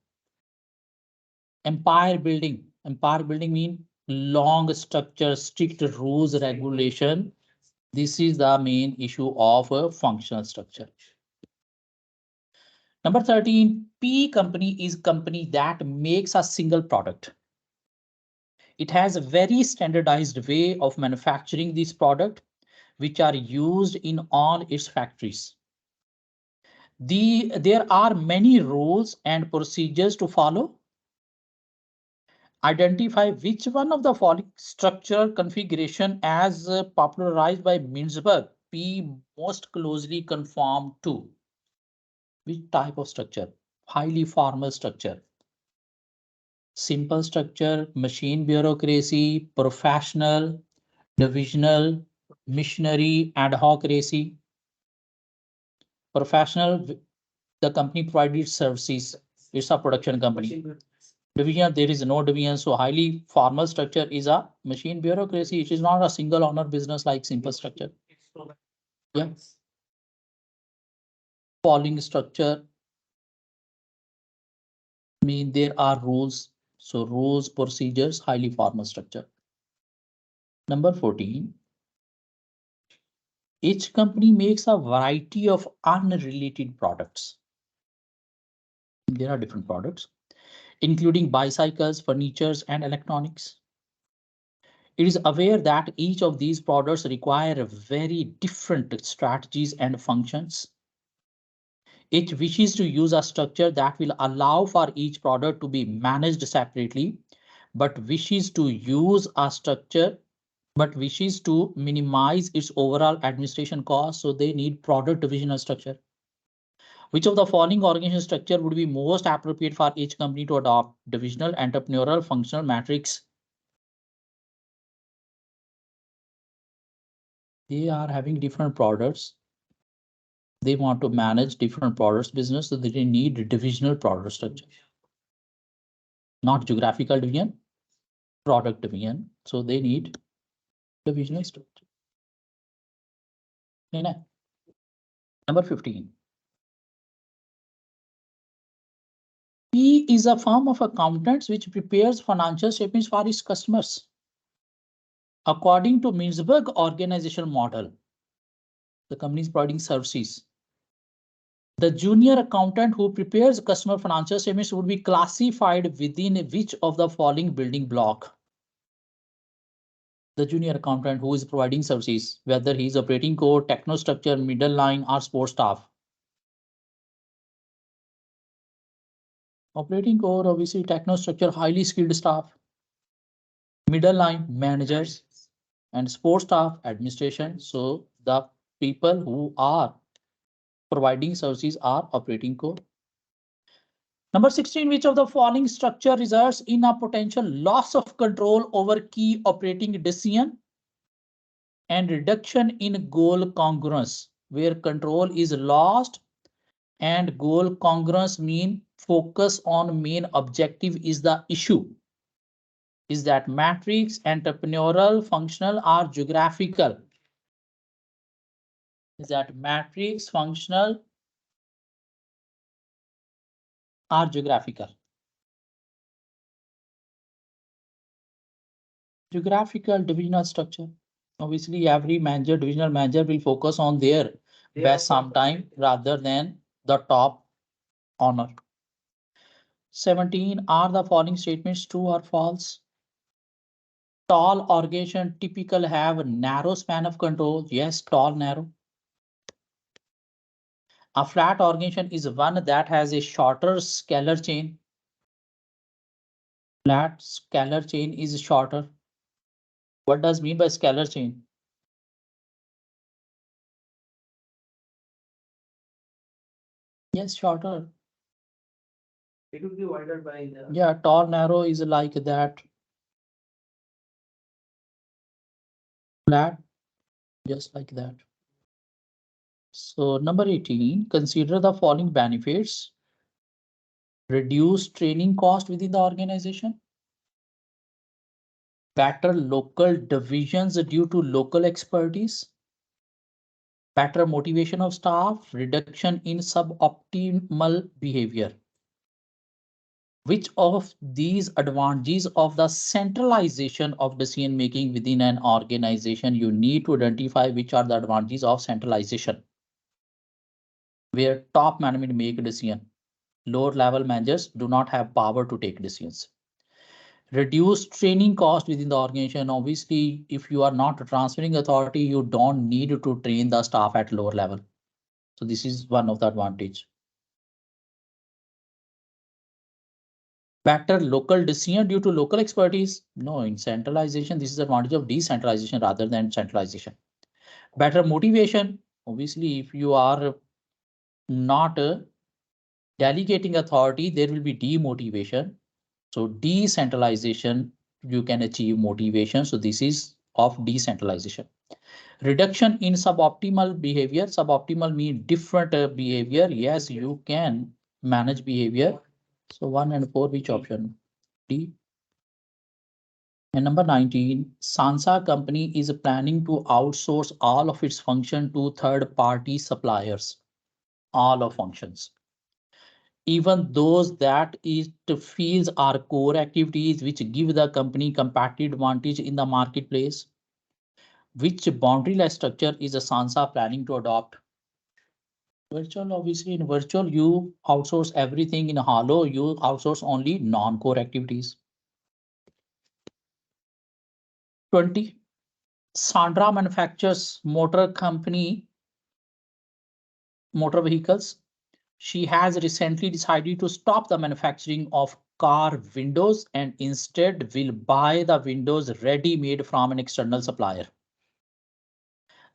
A: Empire building. Empire building means long structure, strict rules, regulation. This is the main issue of a functional structure. Number 13, P company is company that makes a single product. It has a very standardized way of manufacturing this product, which are used in all its factories. There are many rules and procedures to follow. Identify which one of the following structural configuration as popularized by Mintzberg P most closely conform to. Which type of structure? Highly formal structure. Simple structure, machine bureaucracy, professional, divisional, missionary, ad hocracy. Professional, the company provided services. It's a production company. Division, there is no division. So highly formal structure is a machine bureaucracy. It is not a single owner business like simple structure. Yeah. Following structure mean there are rules. So rules, procedures, highly formal structure. Number 14. Each company makes a variety of unrelated products. There are different products, including bicycles, furnitures, and electronics. It is aware that each of these products require very different strategies and functions. It wishes to use a structure that will allow for each product to be managed separately, but wishes to minimize its overall administration costs. So they need product divisional structure. Which of the following organization structure would be most appropriate for each company to adopt? Divisional, entrepreneurial, functional, matrix. They are having different products. They want to manage different products business, so they need divisional product structure. Not geographical division, product division. So they need divisional structure. Number 15. He is a firm of accountants which prepares financial statements for its customers. According to Mintzberg organizational model, the company is providing services. The junior accountant who prepares customer financial statements would be classified within which of the following building block? The junior accountant who is providing services, whether he is operating core, technostructure, middle line, or support staff. Operating core, obviously technostructure, highly skilled staff. Middle line, managers, and support staff, administration. So the people who are providing services are operating core. Number 16, which of the following structure results in a potential loss of control over key operating decision and reduction in goal congruence, where control is lost and goal congruence mean focus on main objective is the issue. Is that matrix, entrepreneurial, functional, or geographical? Is that matrix, functional, or geographical? Geographical divisional structure. Obviously, every manager, divisional manager will focus on their best sometime rather than the top honor. 17, are the following statements true or false? Tall organization typical have a narrow span of control. Yes, tall, narrow. A flat organization is one that has a shorter scalar chain. Flat scalar chain is shorter. What does mean by scalar chain? Yes, shorter. It will be wider by the. Yeah, tall, narrow is like that. Flat, just like that. So number 18, consider the following benefits. Reduce training cost within the organization. Better local divisions due to local expertise. Better motivation of staff, reduction in suboptimal behavior. Which of these advantages of the centralization of decision making within an organization you need to identify which are the advantages of centralization? Where top management make a decision, lower level managers do not have power to take decisions. Reduce training cost within the organization. Obviously, if you are not transferring authority, you don't need to train the staff at lower level. So this is one of the advantage. Better local decision due to local expertise. No, in centralization, this is the advantage of decentralization rather than centralization. Better motivation. Obviously, if you are not delegating authority, there will be demotivation. So decentralization, you can achieve motivation. So this is of decentralization. Reduction in suboptimal behavior. Suboptimal means different behavior. Yes, you can manage behavior. So 1 and 4, which option? D. And number 19, Sansa company is planning to outsource all of its function to third-party suppliers. All of functions. Even those that it feels are core activities which give the company competitive advantage in the marketplace. Which boundaryless structure is a Sansa planning to adopt? Virtual, obviously in virtual, you outsource everything. In hollow, you outsource only non-core activities. 20. Sandra manufactures motor vehicles. She has recently decided to stop the manufacturing of car windows and instead will buy the windows ready-made from an external supplier.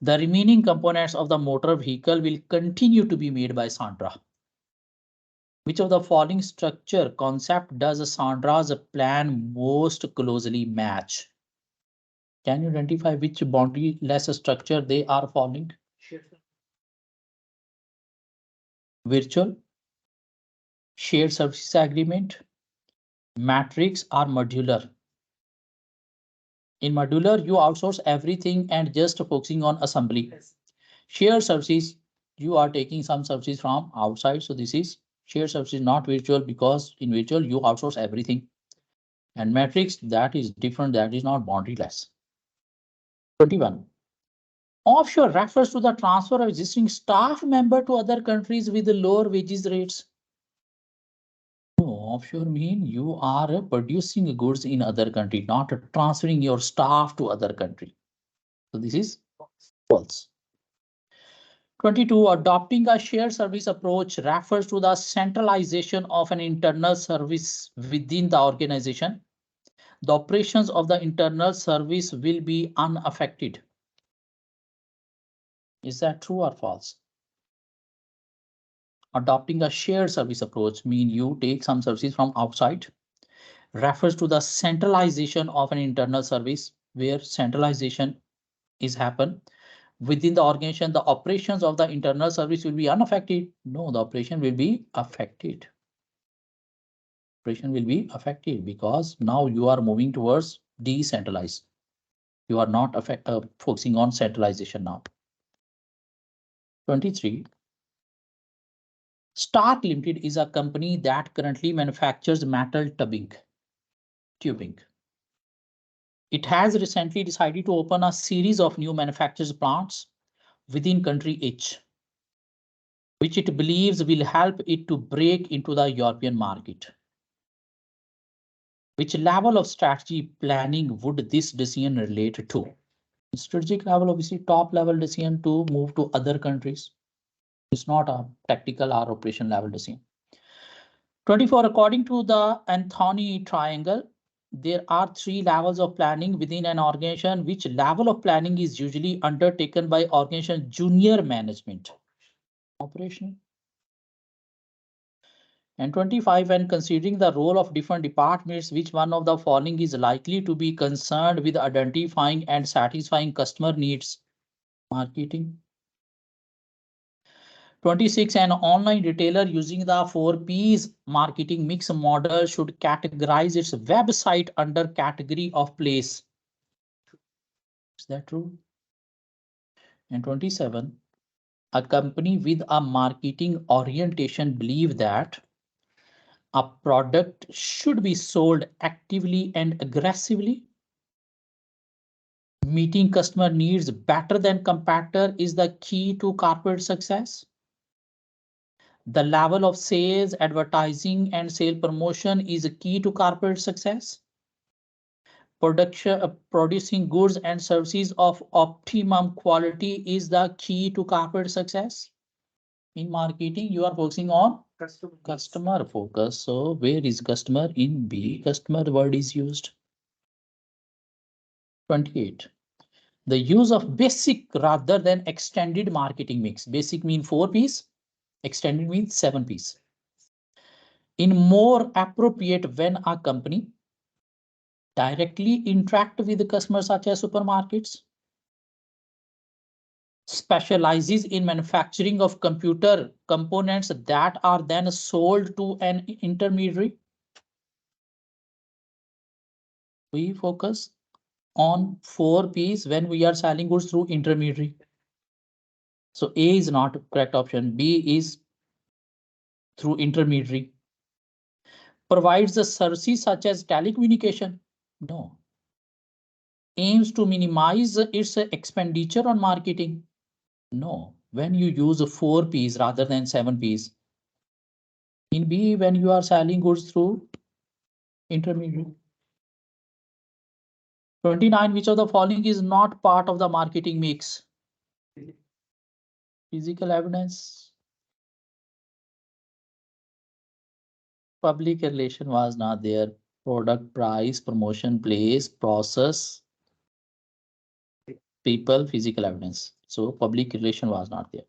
A: The remaining components of the motor vehicle will continue to be made by Sandra. Which of the following structure concept does Sandra's plan most closely match? Can you identify which boundaryless structure they are following? Virtual, shared services agreement, matrix, or modular. In modular, you outsource everything and just focusing on assembly. Shared services, you are taking some services from outside. So this is Shared service is not virtual because in virtual you outsource everything. And matrix, that is different, that is not boundaryless. 21. Offshore refers to the transfer of existing staff member to other countries with lower wages rates. No, offshore mean you are producing goods in other country, not transferring your staff to other country. So this is false. 22. Adopting a shared service approach refers to the centralization of an internal service within the organization. The operations of the internal service will be unaffected. Is that true or false? Adopting a shared service approach means you take some services from outside, refers to the centralization of an internal service where centralization is happen within the organization. The operations of the internal service will be unaffected. No, the operation will be affected. Operation will be affected because now you are moving towards decentralized. You are not focusing on centralization now. 23. Stark Limited is a company that currently manufactures metal tubing. It has recently decided to open a series of new manufacturing plants within country H, which it believes will help it to break into the European market. Which level of strategy planning would this decision relate to? Strategic level, obviously top level decision to move to other countries. It's not a tactical or operation level decision. 24. According to the Anthony triangle, there are 3 levels of planning within an organization. Which level of planning is usually undertaken by organization junior management? Operational. And 25. When considering the role of different departments, which one of the following is likely to be concerned with identifying and satisfying customer needs? Marketing. 26. An online retailer using the 4Ps marketing mix model should categorize its website under category of place. Is that true? And 27. A company with a marketing orientation believe that a product should be sold actively and aggressively. Meeting customer needs better than competitor is the key to corporate success. The level of sales, advertising, and sale promotion is a key to corporate success. Producing goods and services of optimum quality is the key to corporate success. In marketing, you are focusing on customer focus. So where is customer? In B, customer word is used. 28. The use of basic rather than extended marketing mix. Basic means 4Ps, extended means 7Ps. In more appropriate when a company directly interact with the customers such as supermarkets, specializes in manufacturing of computer components that are then sold to an intermediary. We focus on 4Ps when we are selling goods through intermediary. So A is not correct option. B is through intermediary. Provides the services such as telecommunication. No. Aims to minimize its expenditure on marketing. No. When you use 4Ps rather than 7Ps. In B, when you are selling goods through intermediary. 29. Which of the following is not part of the marketing mix? Physical evidence. Public relation was not there. Product, price, promotion, place, process, people, physical evidence. So public relation was not there.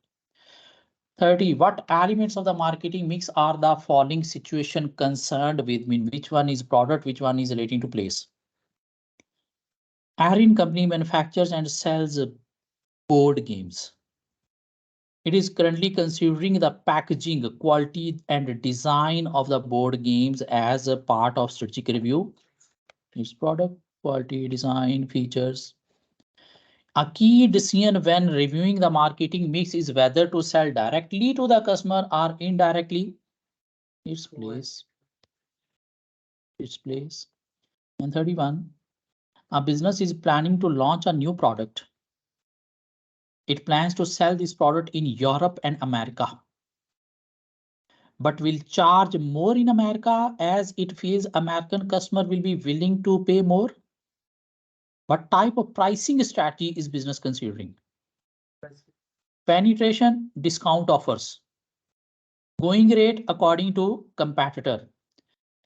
A: 30. What elements of the marketing mix are the following situation concerned with? Mean which one is product, which one is relating to place? Arin company manufactures and sells board games. It is currently considering the packaging, quality, and design of the board games as a part of strategic review. Its product, quality, design, features. A key decision when reviewing the marketing mix is whether to sell directly to the customer or indirectly. its place. And 31, a business is planning to launch a new product. It plans to sell this product in Europe and America, but will charge more in America as it feels American customer will be willing to pay more. What type of pricing strategy is business considering? Penetration, discount offers. Going rate according to competitor.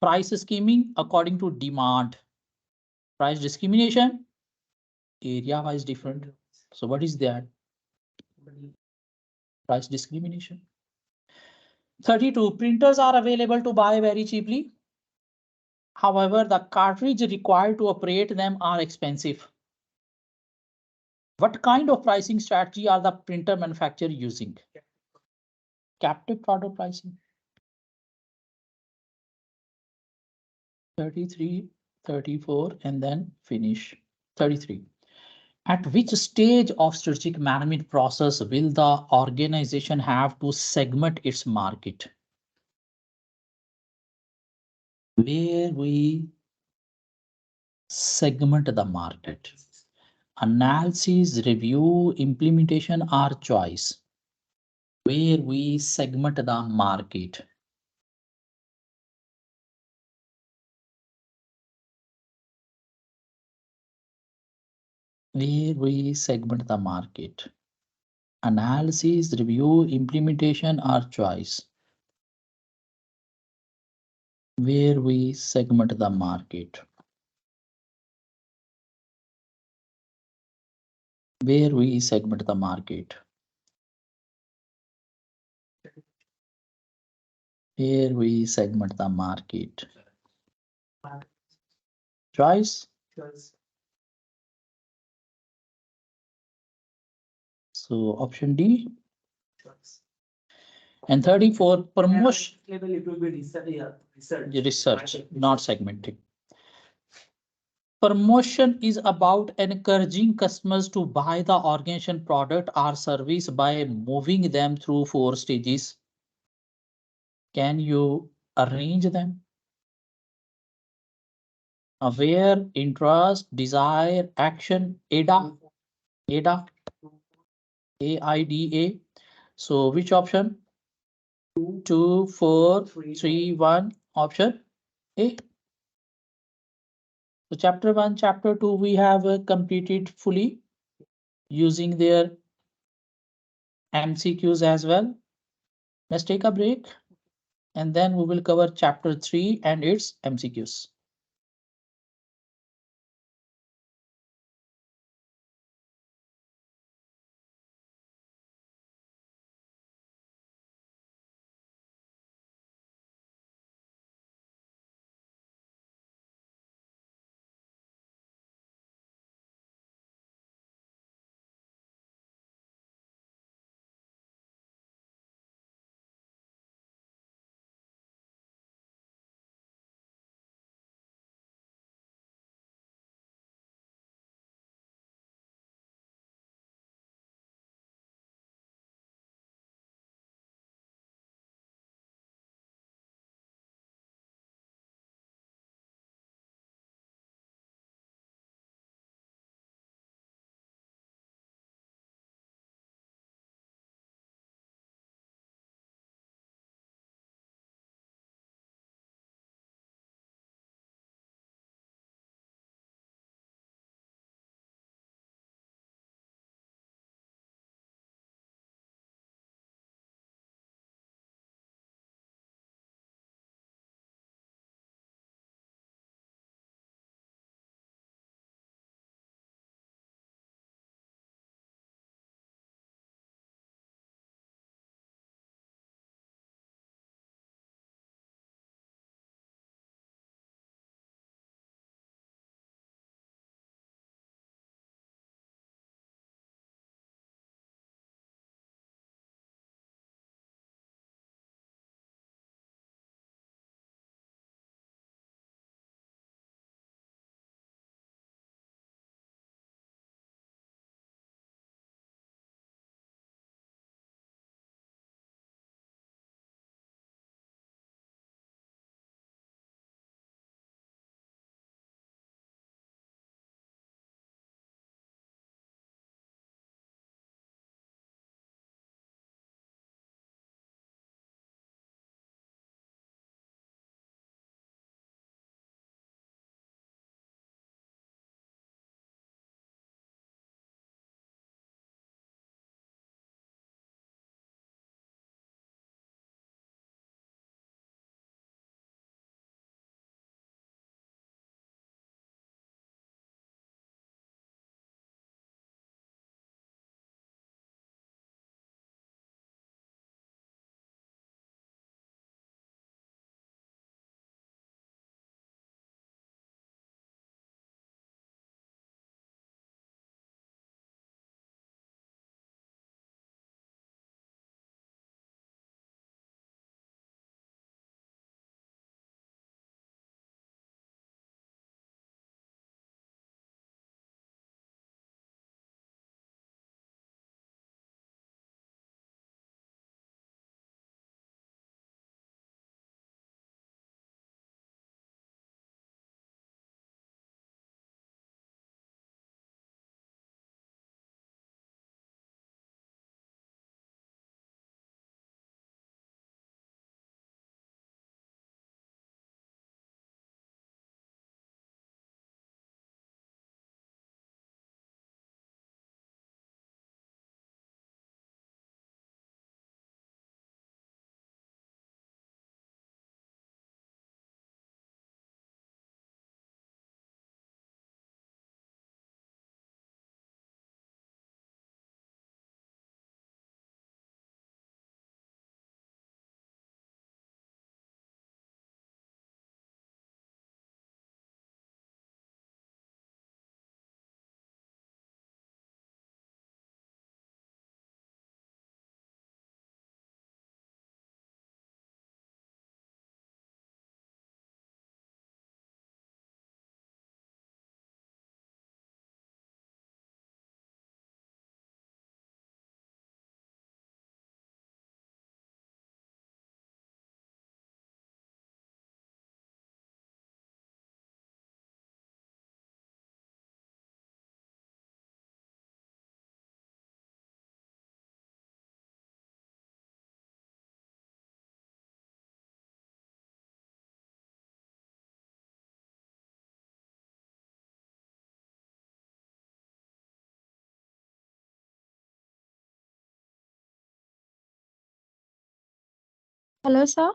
A: Price scheming according to demand. Price discrimination, area wise different. So what is that? Price discrimination. 32, printers are available to buy very cheaply. However, the cartridge required to operate them are expensive. What kind of pricing strategy are the printer manufacturer using? Captive product pricing. 33, 34, and then finish. 33. At which stage of strategic management process will the organization have to segment its market? Where we segment the market. Analysis, review, implementation, or choice. Where we segment the market. Where we segment the market. Analysis, review, implementation, or choice. Where we segment the market. Where we segment the market. Where we segment the market. Choice. So option D. And 34, promotion.
C: Level it will be
A: Research, not segmenting. Promotion is about encouraging customers to buy the organization product or service by moving them through 4 stages. Can you arrange them? Aware, interest, desire, action, AIDA, AIDA. So which option? 2, 4, 3, 1. Option A. So chapter 1, chapter 2, we have completed fully using their MCQs as well. Let's take a break and then we will cover chapter 3 and its MCQs.
C: Hello, sir.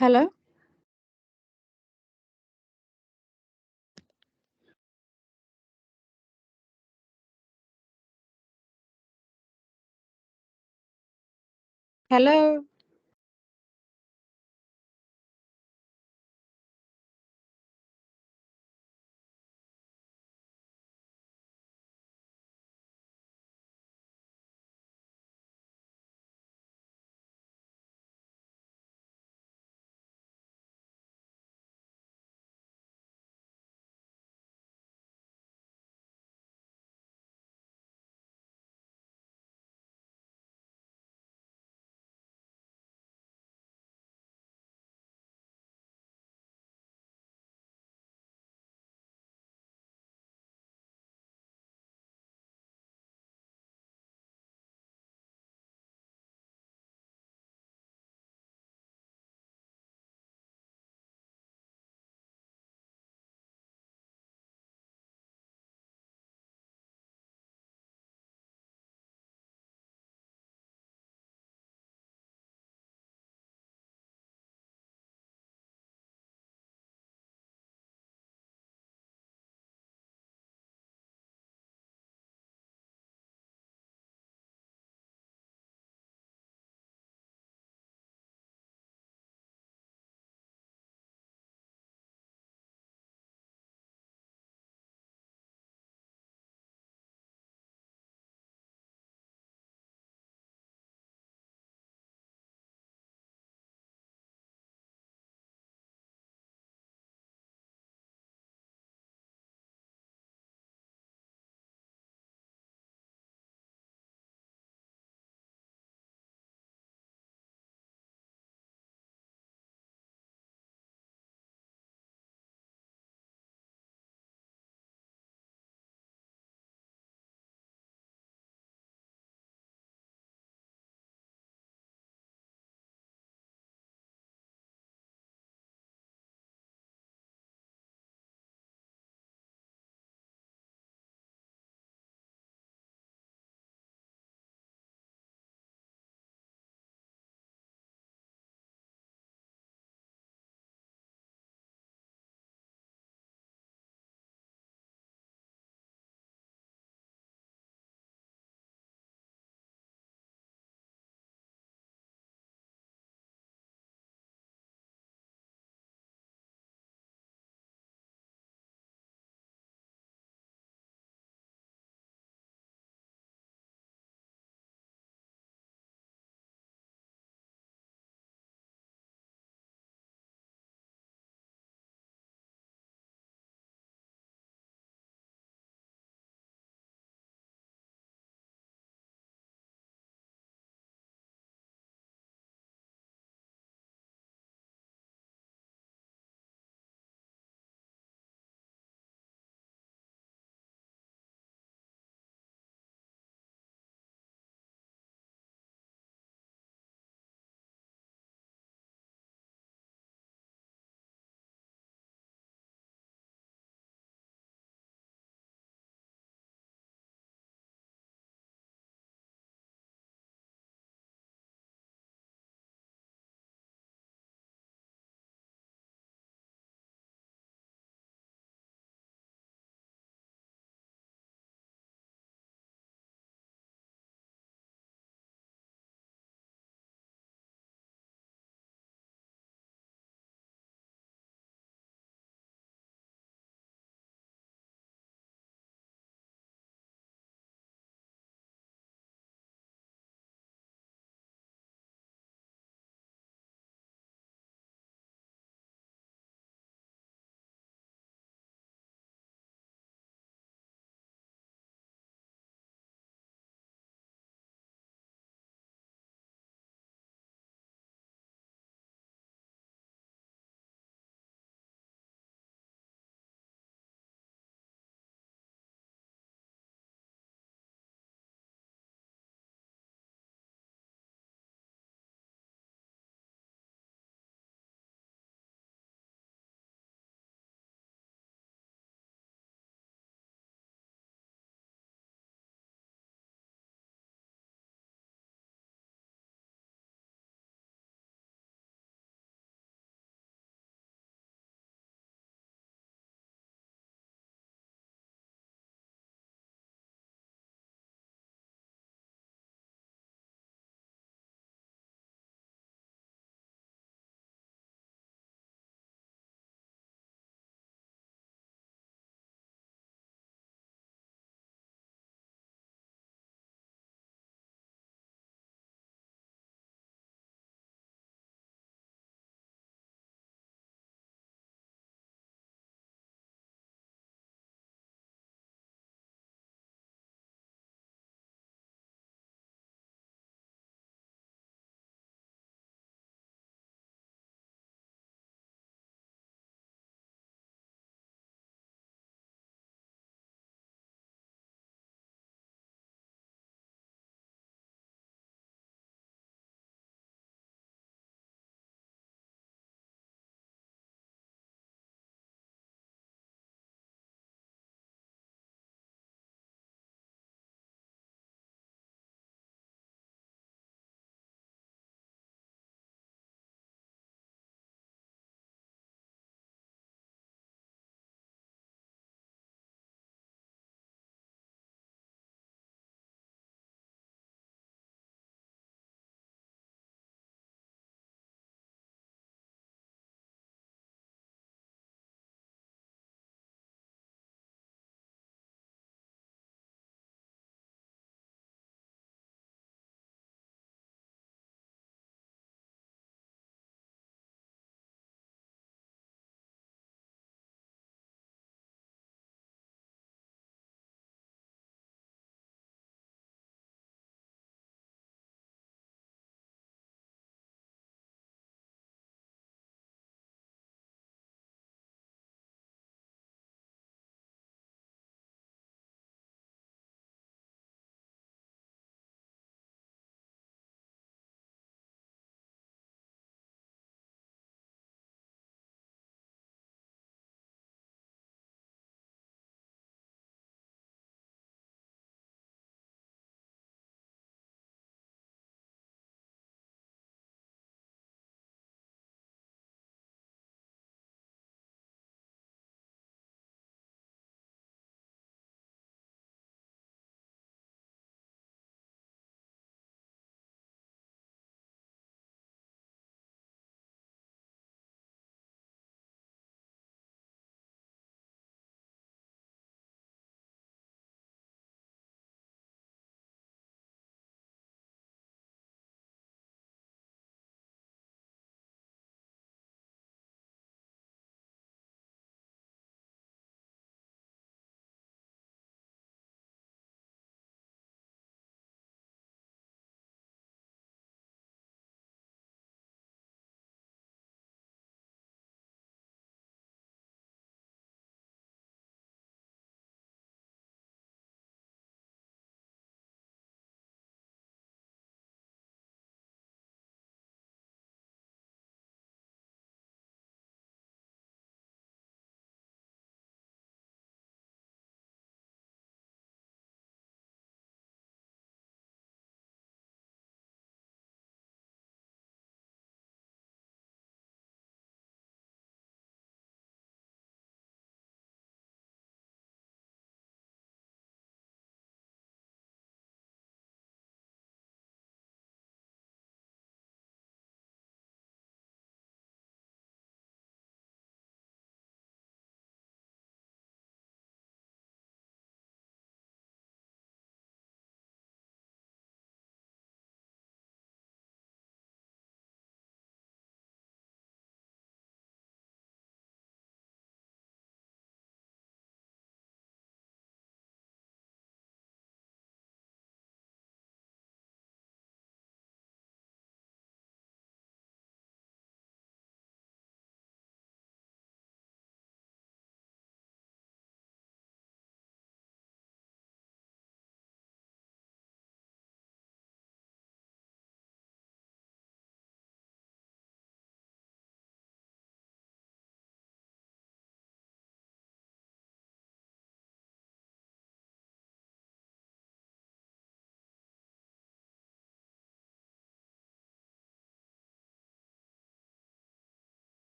C: Hello. Hello.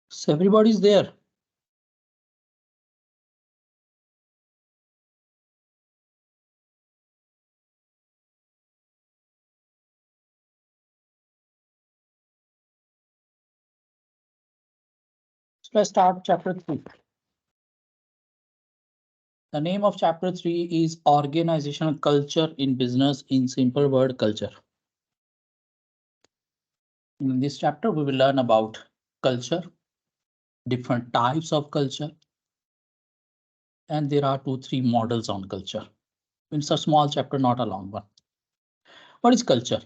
A: So everybody's there. So let's start chapter 3. The name of chapter 3 is organizational culture in business, in simple word culture. In this chapter, we will learn about culture, different types of culture, and there are 2-3 models on culture. It's a small chapter, not a long one. What is culture?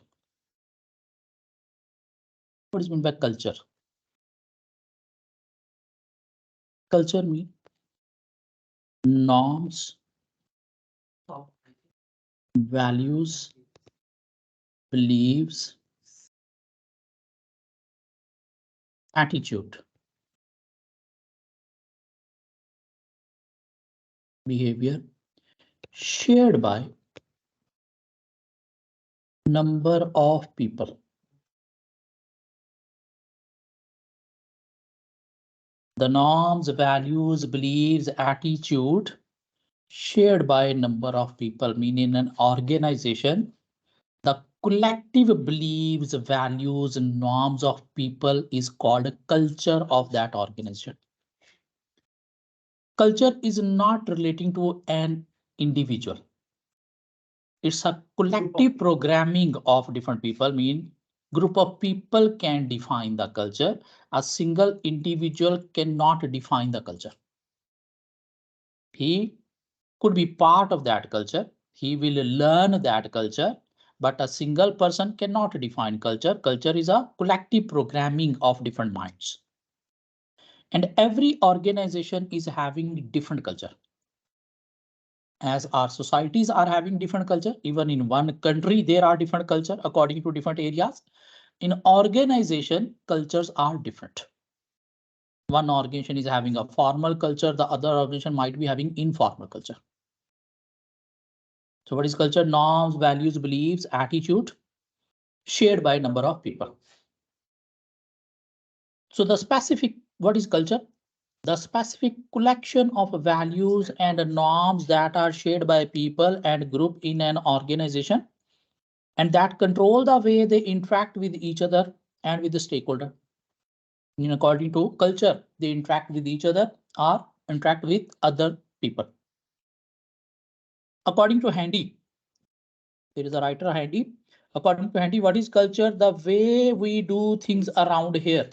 A: What is meant by culture? Culture means norms, values, beliefs, attitude, behavior shared by number of people. The norms, values, beliefs, attitude shared by a number of people, meaning an organization. The collective beliefs, values, and norms of people is called a culture of that organization. Culture is not relating to an individual. It's a collective programming of different people, mean group of people can define the culture. A single individual cannot define the culture. He could be part of that culture. He will learn that culture, but a single person cannot define culture. Culture is a collective programming of different minds. And every organization is having different culture. As our societies are having different culture, even in one country, there are different culture according to different areas. In organization, cultures are different. One organization is having a formal culture, the other organization might be having informal culture. So what is culture? Norms, values, beliefs, attitude shared by a number of people. So the specific, what is culture? The specific collection of values and norms that are shared by people and group in an organization and that control the way they interact with each other and with the stakeholder. In according to culture, they interact with each other or interact with other people. According to Handy, there is a writer Handy. According to Handy, what is culture? The way we do things around here.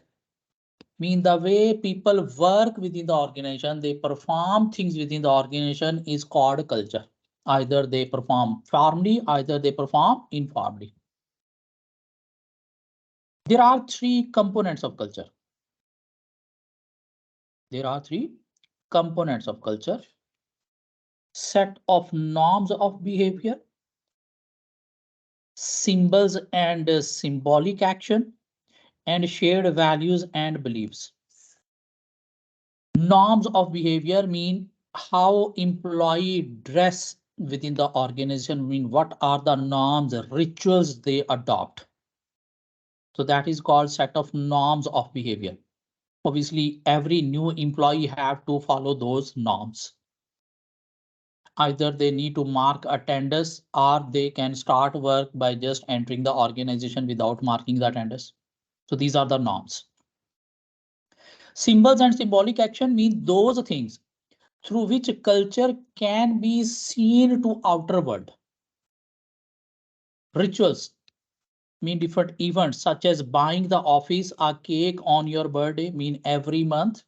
A: Mean the way people work within the organization, they perform things within the organization is called culture. Either they perform formally, either they perform informally. There are 3 components of culture. There are 3 components of culture. Set of norms of behavior, symbols and symbolic action, and shared values and beliefs. Norms of behavior mean how employee dress within the organization, mean what are the norms, rituals they adopt. So that is called set of norms of behavior. Obviously, every new employee have to follow those norms. Either they need to mark attendance or they can start work by just entering the organization without marking the attendance. So these are the norms. Symbols and symbolic action mean those things through which culture can be seen to outer world. Rituals mean different events such as buying the office a cake on your birthday, mean every month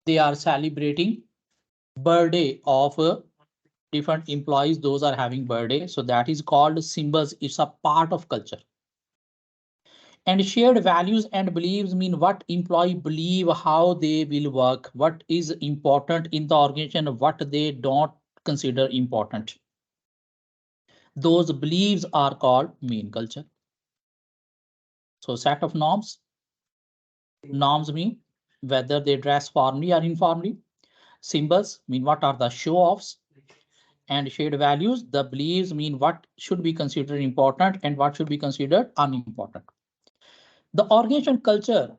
A: they are celebrating birthday of different employees, those are having birthday. So that is called symbols. It's a part of culture. And shared values and beliefs mean what employee believe, how they will work, what is important in the organization, what they don't consider important. Those beliefs are called mean culture. So set of norms. Norms mean whether they dress formally or informally. Symbols mean what are the show offs. And shared values, the beliefs mean what should be considered important and what should be considered unimportant. The organization culture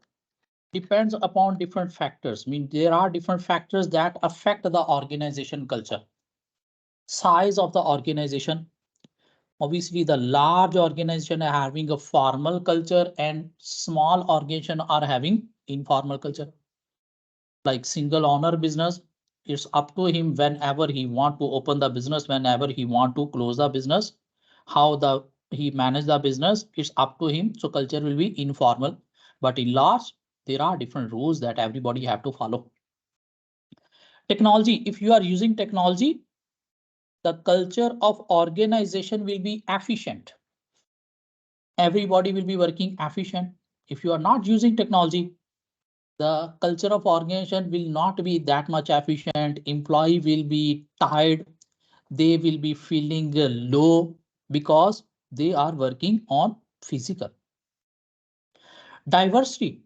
A: depends upon different factors. I mean, there are different factors that affect the organization culture. Size of the organization. Obviously, the large organization are having a formal culture and small organization are having informal culture. Like single owner business, it's up to him whenever he want to open the business, whenever he want to close the business, how he manage the business, it's up to him. So culture will be informal, but in large, there are different rules that everybody have to follow. Technology, if you are using technology, the culture of organization will be efficient. Everybody will be working efficient. If you are not using technology, the culture of organization will not be that much efficient. Employee will be tired. They will be feeling low because they are working on physical. Diversity.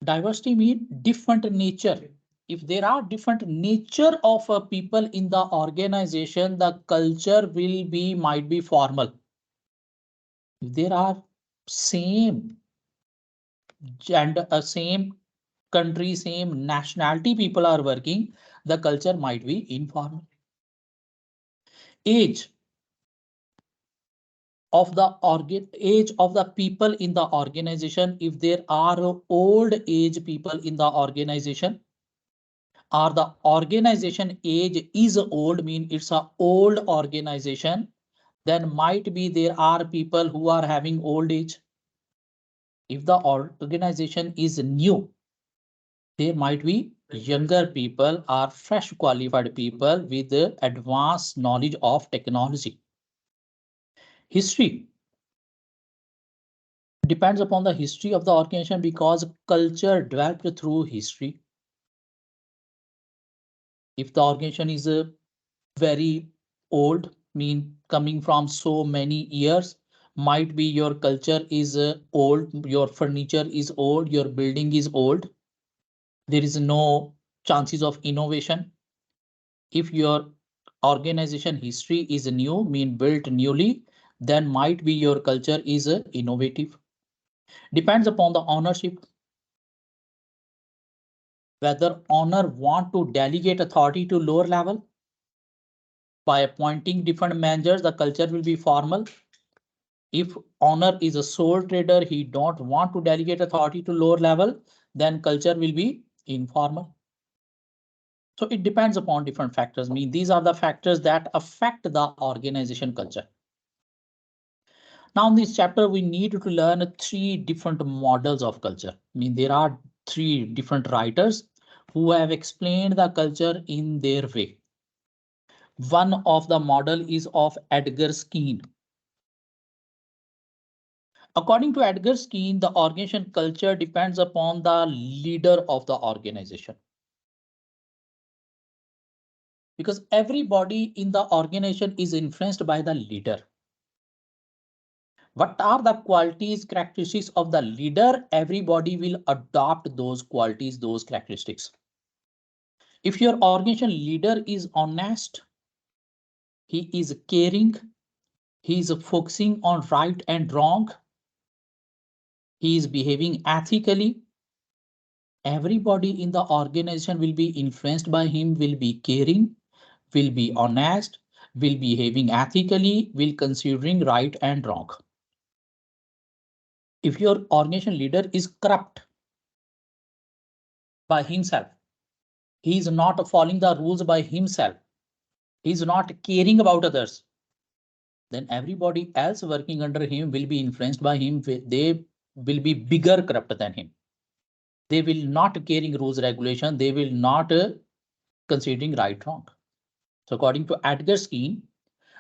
A: Diversity means different nature. If there are different nature of people in the organization, the culture will be might be formal. If there are same gender, same country, same nationality people are working, the culture might be informal. Age of the people in the organization. If there are old age people in the organization, or the organization age is old, mean it's a old organization, then might be there are people who are having old age. If the organization is new, there might be younger people or fresh qualified people with advanced knowledge of technology. History depends upon the history of the organization because culture developed through history. If the organization is very old, mean coming from so many years, might be your culture is old, your furniture is old, your building is old. There is no chances of innovation. If your organization history is new, mean built newly, then might be your culture is innovative. Depends upon the ownership. Whether owner want to delegate authority to lower level by appointing different managers, the culture will be formal. If owner is a sole trader, he don't want to delegate authority to lower level, then culture will be informal. So it depends upon different factors. I mean, these are the factors that affect the organization culture. Now in this chapter, we need to learn three different models of culture. I mean, there are three different writers who have explained the culture in their way. One of the model is of Edgar Skene. According to Edgar Skene, the organization culture depends upon the leader of the organization. Because everybody in the organization is influenced by the leader. What are the qualities, characteristics of the leader? Everybody will adopt those qualities, those characteristics. If your organization leader is honest, he is caring, he is focusing on right and wrong, he is behaving ethically, everybody in the organization will be influenced by him, will be caring, will be honest, will be behaving ethically, will considering right and wrong. If your organization leader is corrupt by himself, he is not following the rules by himself, he is not caring about others, then everybody else working under him will be influenced by him. They will be bigger corrupt than him. They will not caring rules regulation. They will not considering right wrong. So according to Edgar Skene,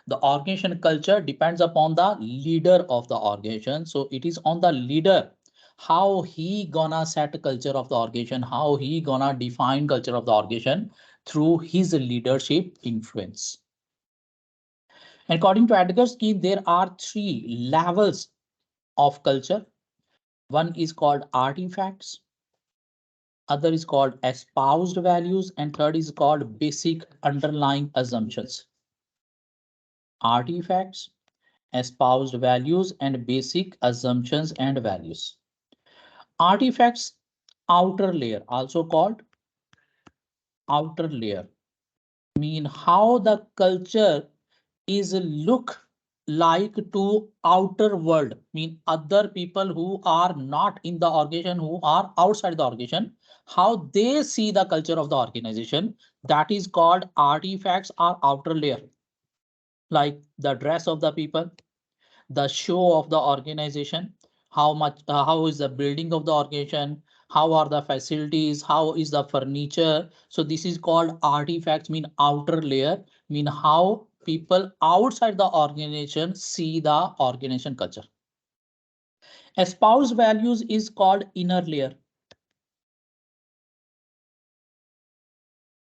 A: the organization culture depends upon the leader of the organization. So it is on the leader how he gonna set culture of the organization, how he gonna define culture of the organization through his leadership influence. According to Edgar Skene, there are three levels of culture. One is called artifacts, other is called espoused values, and third is called basic underlying assumptions. Artifacts, espoused values, and basic assumptions and values. Artifacts outer layer, also called outer layer, mean how the culture is look like to outer world, mean other people who are not in the organization, who are outside the organization, how they see the culture of the organization. That is called artifacts or outer layer, like the dress of the people, the show of the organization, how is the building of the organization, how are the facilities, how is the furniture. So this is called artifacts, mean outer layer, mean how people outside the organization see the organization culture. Espoused values is called inner layer.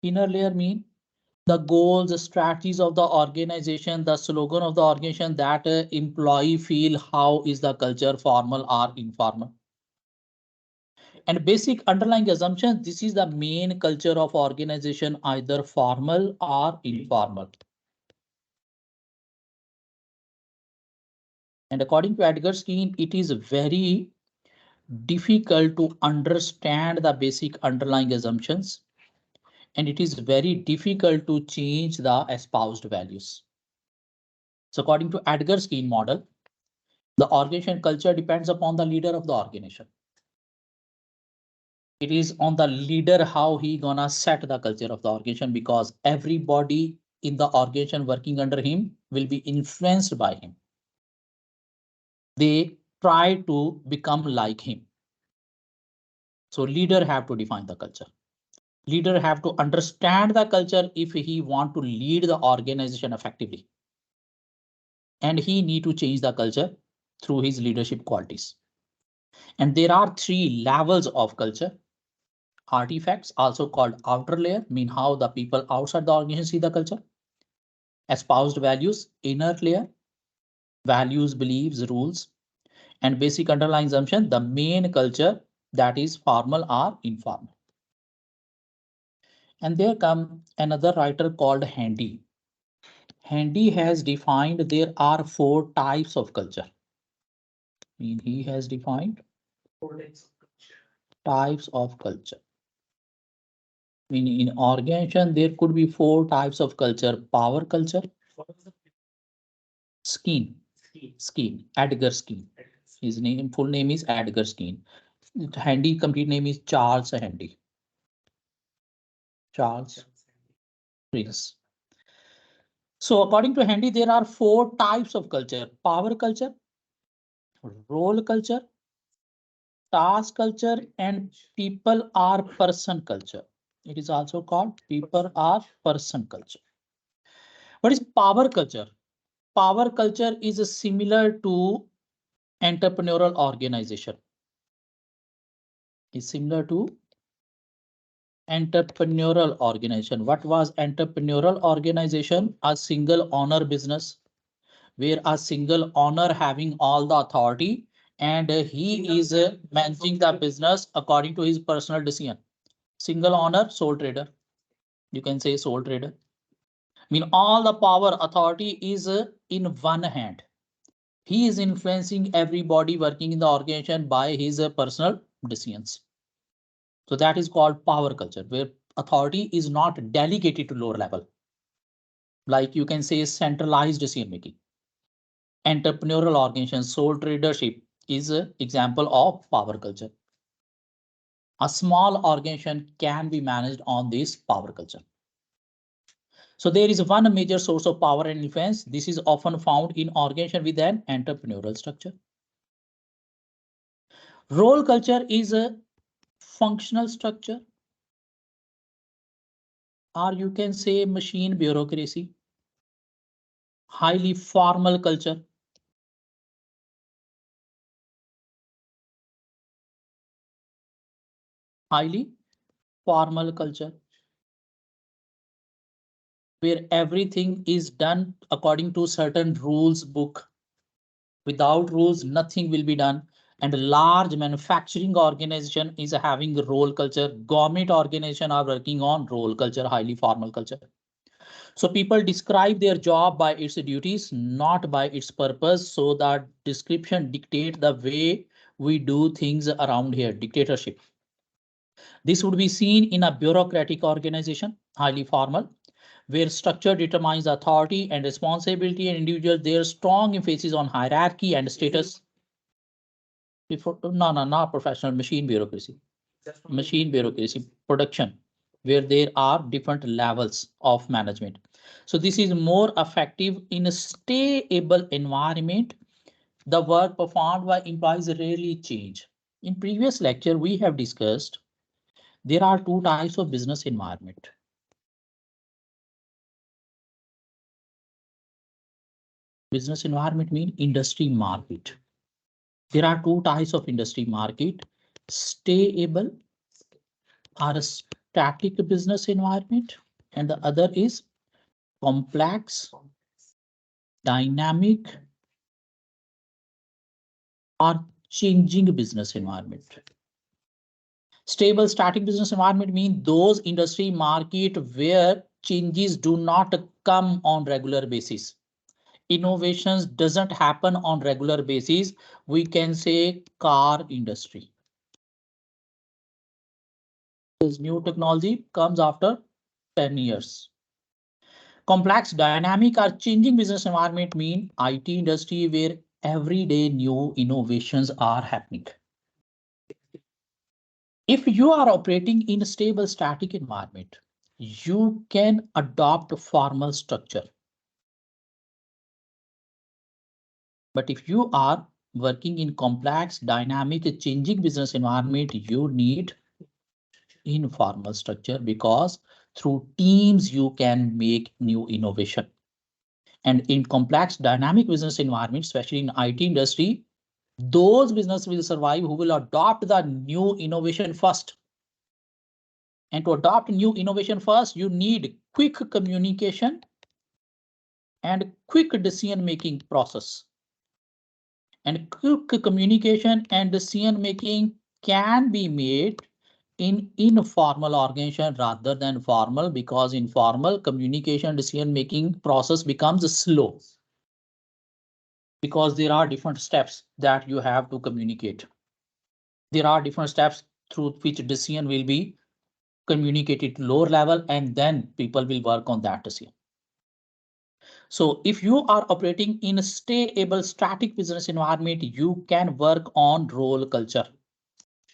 A: Inner layer mean the goals, the strategies of the organization, the slogan of the organization, that employee feel how is the culture, formal or informal. And basic underlying assumption, this is the main culture of organization, either formal or informal. And according to Edgar-Schein, it is very difficult to understand the basic underlying assumptions, and it is very difficult to change the espoused values. So according to Edgar-Schein model, the organization culture depends upon the leader of the organization. It is on the leader how he gonna set the culture of the organization, because everybody in the organization working under him will be influenced by him. They try to become like him. So leader have to define the culture. Leader have to understand the culture if he want to lead the organization effectively. And he need to change the culture through his leadership qualities. And there are 3 levels of culture. Artifacts, also called outer layer, mean how the people outside the organization see the culture. Espoused values, inner layer, values, beliefs, rules, and basic underlying assumption, the main culture, that is formal or informal. And there come another writer called Handy. Handy has defined there are 4 types of culture. He has defined 4 types of culture. In organization, there could be 4 types of culture. Power culture, Skeen, Edgar-Schein. His full name is Edgar-Schein. Handy complete name is Charles Handy. Charles Prince. So according to Handy, there are 4 types of culture: power culture, role culture, task culture, and people or person culture. It is also called people or person culture. What is power culture? Power culture is similar to entrepreneurial organization. Is similar to entrepreneurial organization. What was entrepreneurial organization? A single owner business, where a single owner having all the authority, and he is managing the business according to his personal decision. Single owner, sole trader. You can say sole trader. I mean, all the power authority is in one hand. He is influencing everybody working in the organization by his personal decisions. So that is called power culture, where authority is not delegated to lower level. Like you can say centralized decision making. Entrepreneurial organization, sole tradership is an example of power culture. A small organization can be managed on this power culture. So there is one major source of power and influence. This is often found in organization with an entrepreneurial structure. Role culture is a functional structure, or you can say machine bureaucracy. Highly formal culture. Highly formal culture, where everything is done according to certain rules book. Without rules, nothing will be done. And a large manufacturing organization is having role culture. Government organization are working on role culture, highly formal culture. So people describe their job by its duties, not by its purpose. So that description dictate the way we do things around here, dictatorship. This would be seen in a bureaucratic organization, highly formal, where structure determines authority and responsibility and individuals. Their strong emphasis on hierarchy and status. Before, no, not professional, machine bureaucracy. Machine bureaucracy, production, where there are different levels of management. So this is more effective in a stable environment. The work performed by employees rarely change. In previous lecture, we have discussed there are two types of business environment. Business environment means industry market. There are two types of industry market, stable or a static business environment, and the other is complex, dynamic, or changing business environment. Stable static business environment means those industry market where changes do not come on regular basis. Innovations doesn't happen on regular basis. We can say car industry. This new technology comes after 10 years. Complex, dynamic, or changing business environment mean IT industry where every day new innovations are happening. If you are operating in a stable static environment, you can adopt a formal structure. But if you are working in complex, dynamic, changing business environment, you need informal structure because through teams you can make new innovation. And in complex, dynamic business environment, especially in IT industry, those businesses will survive who will adopt the new innovation first. And to adopt new innovation first, you need quick communication and quick decision-making process. And quick communication and decision-making can be made in informal organization rather than formal, because informal communication decision-making process becomes slow. Because there are different steps that you have to communicate. There are different steps through which decision will be communicated to lower level, and then people will work on that decision. So if you are operating in a stable static business environment, you can work on role culture.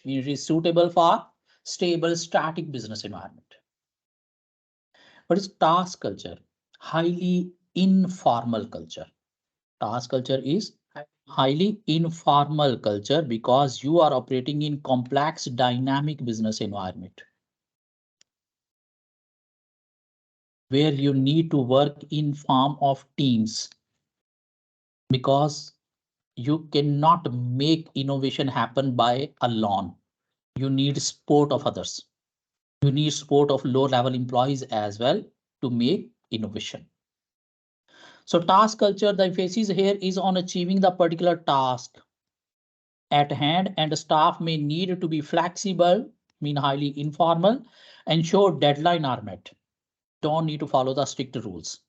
A: It is suitable for stable static business environment. What is task culture? Highly informal culture. Task culture is highly informal culture because you are operating in complex dynamic business environment where you need to work in form of teams, because you cannot make innovation happen by alone. You need support of others. You need support of low level employees as well to make innovation. So task culture, the emphasis here is on achieving the particular task at hand, and staff may need to be flexible, mean highly informal, ensure deadline are met. Don't need to follow the strict rules.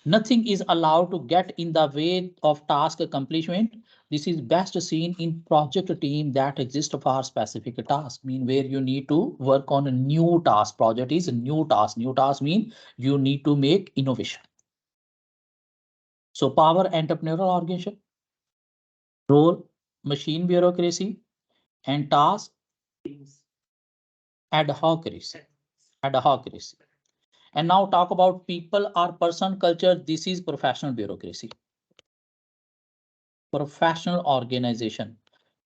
A: Nothing is allowed to get in the way of task accomplishment. This is best seen in project team that exist for specific task, mean where you need to work on a new task. Project is a new task. New task mean you need to make innovation. So power entrepreneurial organization, role, machine bureaucracy, and task adhocracy. Adhocracy. And now talk about people or person culture. This is professional bureaucracy. Professional organization,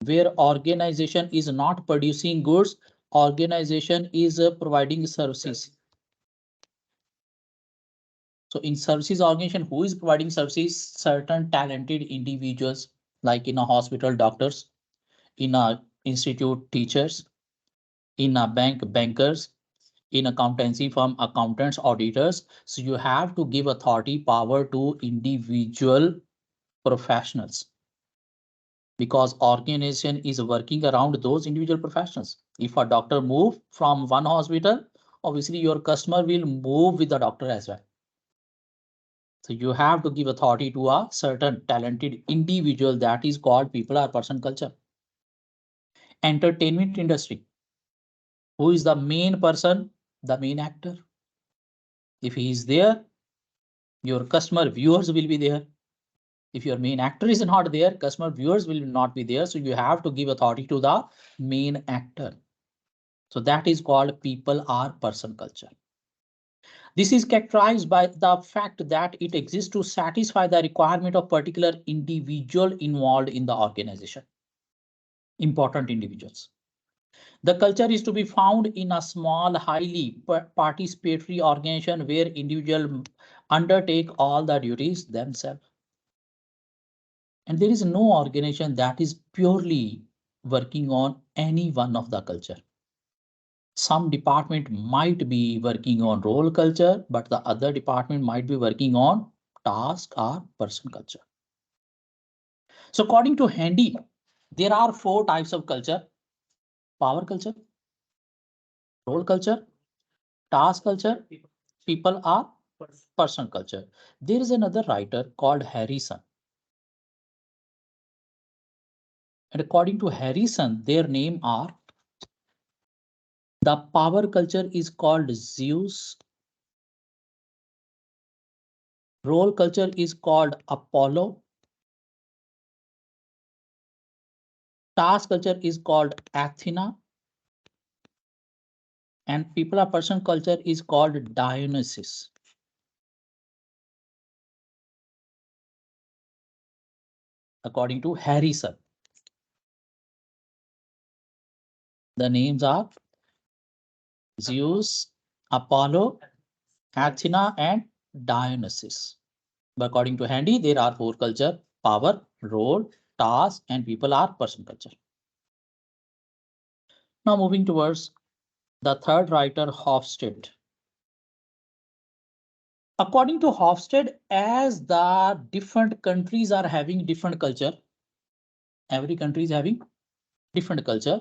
A: where organization is not producing goods, organization is providing services. So in services organization, who is providing services? Certain talented individuals, like in a hospital, doctors, in a institute, teachers, in a bank, bankers, in accountancy firm, accountants, auditors. So you have to give authority power to individual professionals, because organization is working around those individual professionals. If a doctor move from one hospital, obviously your customer will move with the doctor as well. So you have to give authority to a certain talented individual. That is called people or person culture. Entertainment industry. Who is the main person? The main actor. If he is there, your customer viewers will be there. If your main actor is not there, customer viewers will not be there. So you have to give authority to the main actor. So that is called people or person culture. This is characterized by the fact that it exists to satisfy the requirement of particular individual involved in the organization. Important individuals. The culture is to be found in a small, highly participatory organization where individuals undertake all the duties themselves. And there is no organization that is purely working on any one of the culture. Some department might be working on role culture, but the other department might be working on task or person culture. So according to Handy, there are 4 types of culture: power culture, role culture, task culture, people are person culture. There is another writer called Harrison. And according to Harrison, their name are: the power culture is called Zeus. Role culture is called Apollo. Task culture is called Athena. And people or person culture is called Dionysus. According to Harrison, the names are Zeus, Apollo, Athena, and Dionysus. But according to Handy, there are 4 culture: power, role, task, and people are person culture. Now moving towards the third writer, Hofstede. According to Hofstede, as the different countries are having different culture, every country is having different culture.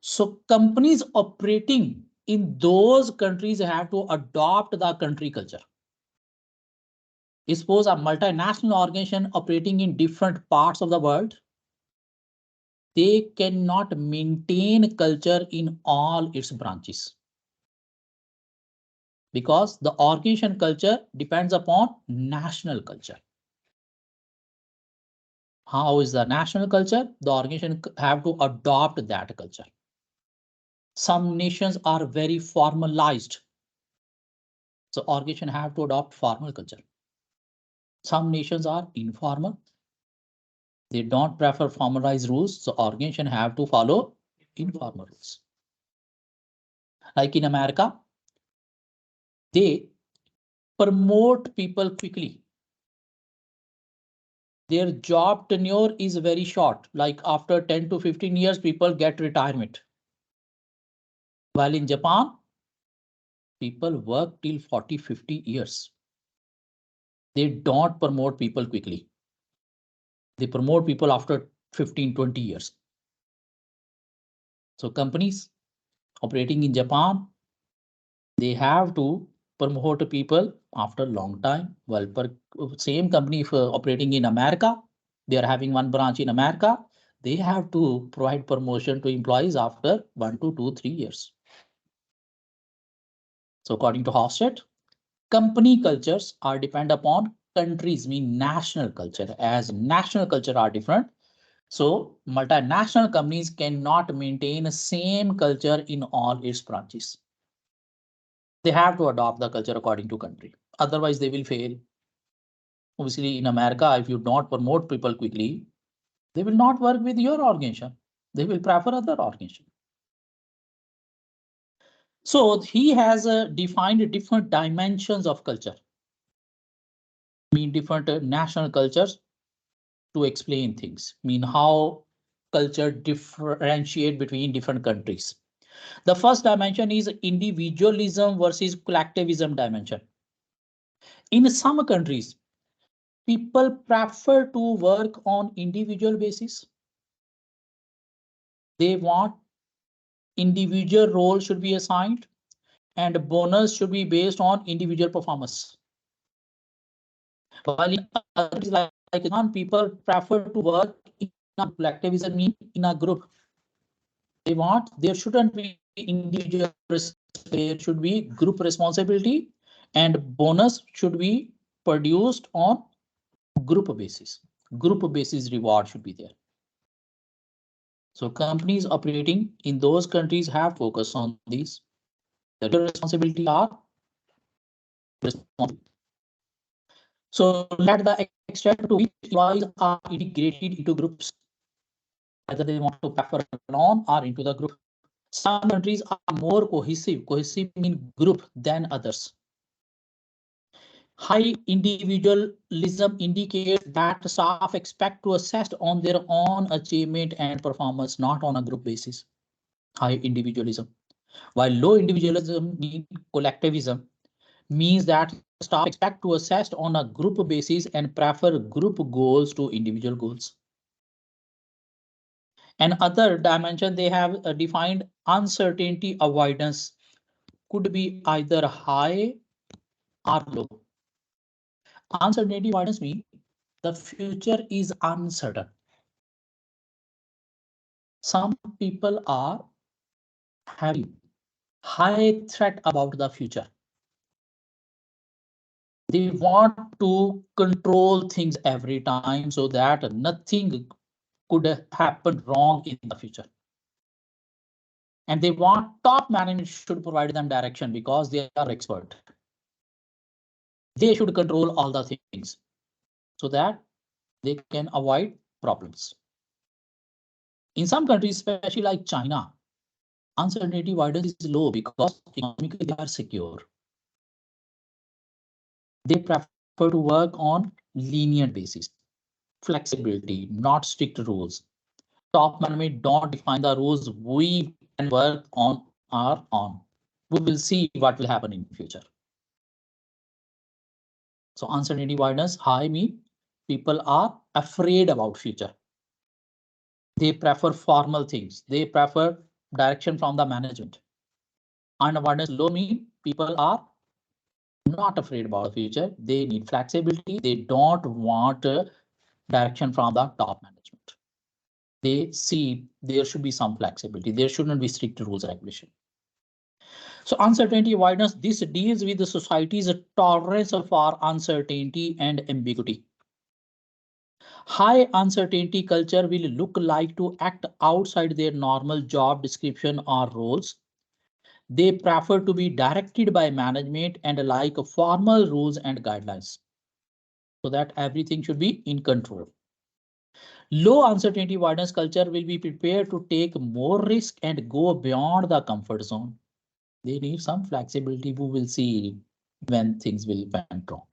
A: So companies operating in those countries have to adopt the country culture. Suppose a multinational organization operating in different parts of the world, they cannot maintain culture in all its branches, because the organization culture depends upon national culture. How is the national culture? The organization have to adopt that culture. Some nations are very formalized, so organization have to adopt formal culture. Some nations are informal. They don't prefer formalized rules, so organization have to follow informal rules. Like in America, they promote people quickly. Their job tenure is very short. Like after 10 to 15 years, people get retirement. While in Japan, people work till 40, 50 years. They don't promote people quickly. They promote people after 15, 20 years. So companies operating in Japan, they have to promote people after a long time. Well, same company if operating in America, they are having one branch in America, they have to provide promotion to employees after 1 to 2, 3 years. So according to Hofstede, company cultures are depend upon countries, mean national culture, as national culture are different. So multinational companies cannot maintain the same culture in all its branches. They have to adopt the culture according to country. Otherwise, they will fail. Obviously, in America, if you don't promote people quickly, they will not work with your organization. They will prefer other organization. So he has defined different dimensions of culture, mean different national cultures to explain things, mean how culture differentiate between different countries. The first dimension is individualism versus collectivism dimension. In some countries, people prefer to work on individual basis. They want individual role should be assigned and bonus should be based on individual performance. While in other countries like Iran, people prefer to work in a collectivism, mean in a group. They want there shouldn't be individual, there should be group responsibility, and bonus should be produced on group basis. Group basis reward should be there. So companies operating in those countries have focus on these. The responsibility are responsible. So let the extent to which employees are integrated into groups, whether they want to prefer alone or into the group. Some countries are more cohesive. Cohesive means group than others. High individualism indicates that staff expect to assess on their own achievement and performance, not on a group basis. High individualism. While low individualism means collectivism, means that staff expect to assess on a group basis and prefer group goals to individual goals. Another dimension they have defined uncertainty avoidance could be either high or low. Uncertainty avoidance means the future is uncertain. Some people are having high threat about the future. They want to control things every time so that nothing could happen wrong in the future. And they want top management should provide them direction because they are expert. They should control all the things so that they can avoid problems. In some countries, especially like China, uncertainty avoidance is low because economically they are secure. They prefer to work on lenient basis, flexibility, not strict rules. Top management don't define the rules. We can work on our own. We will see what will happen in the future. So uncertainty avoidance high mean people are afraid about future. They prefer formal things. They prefer direction from the management. Unavoidance low mean people are not afraid about the future. They need flexibility. They don't want direction from the top management. They see there should be some flexibility. There shouldn't be strict rules regulation. So uncertainty avoidance, this deals with the society's tolerance for uncertainty and ambiguity. High uncertainty culture will look like to act outside their normal job description or roles. They prefer to be directed by management and like formal rules and guidelines so that everything should be in control. Low uncertainty avoidance culture will be prepared to take more risk and go beyond the comfort zone. They need some flexibility. We will see when things will went wrong.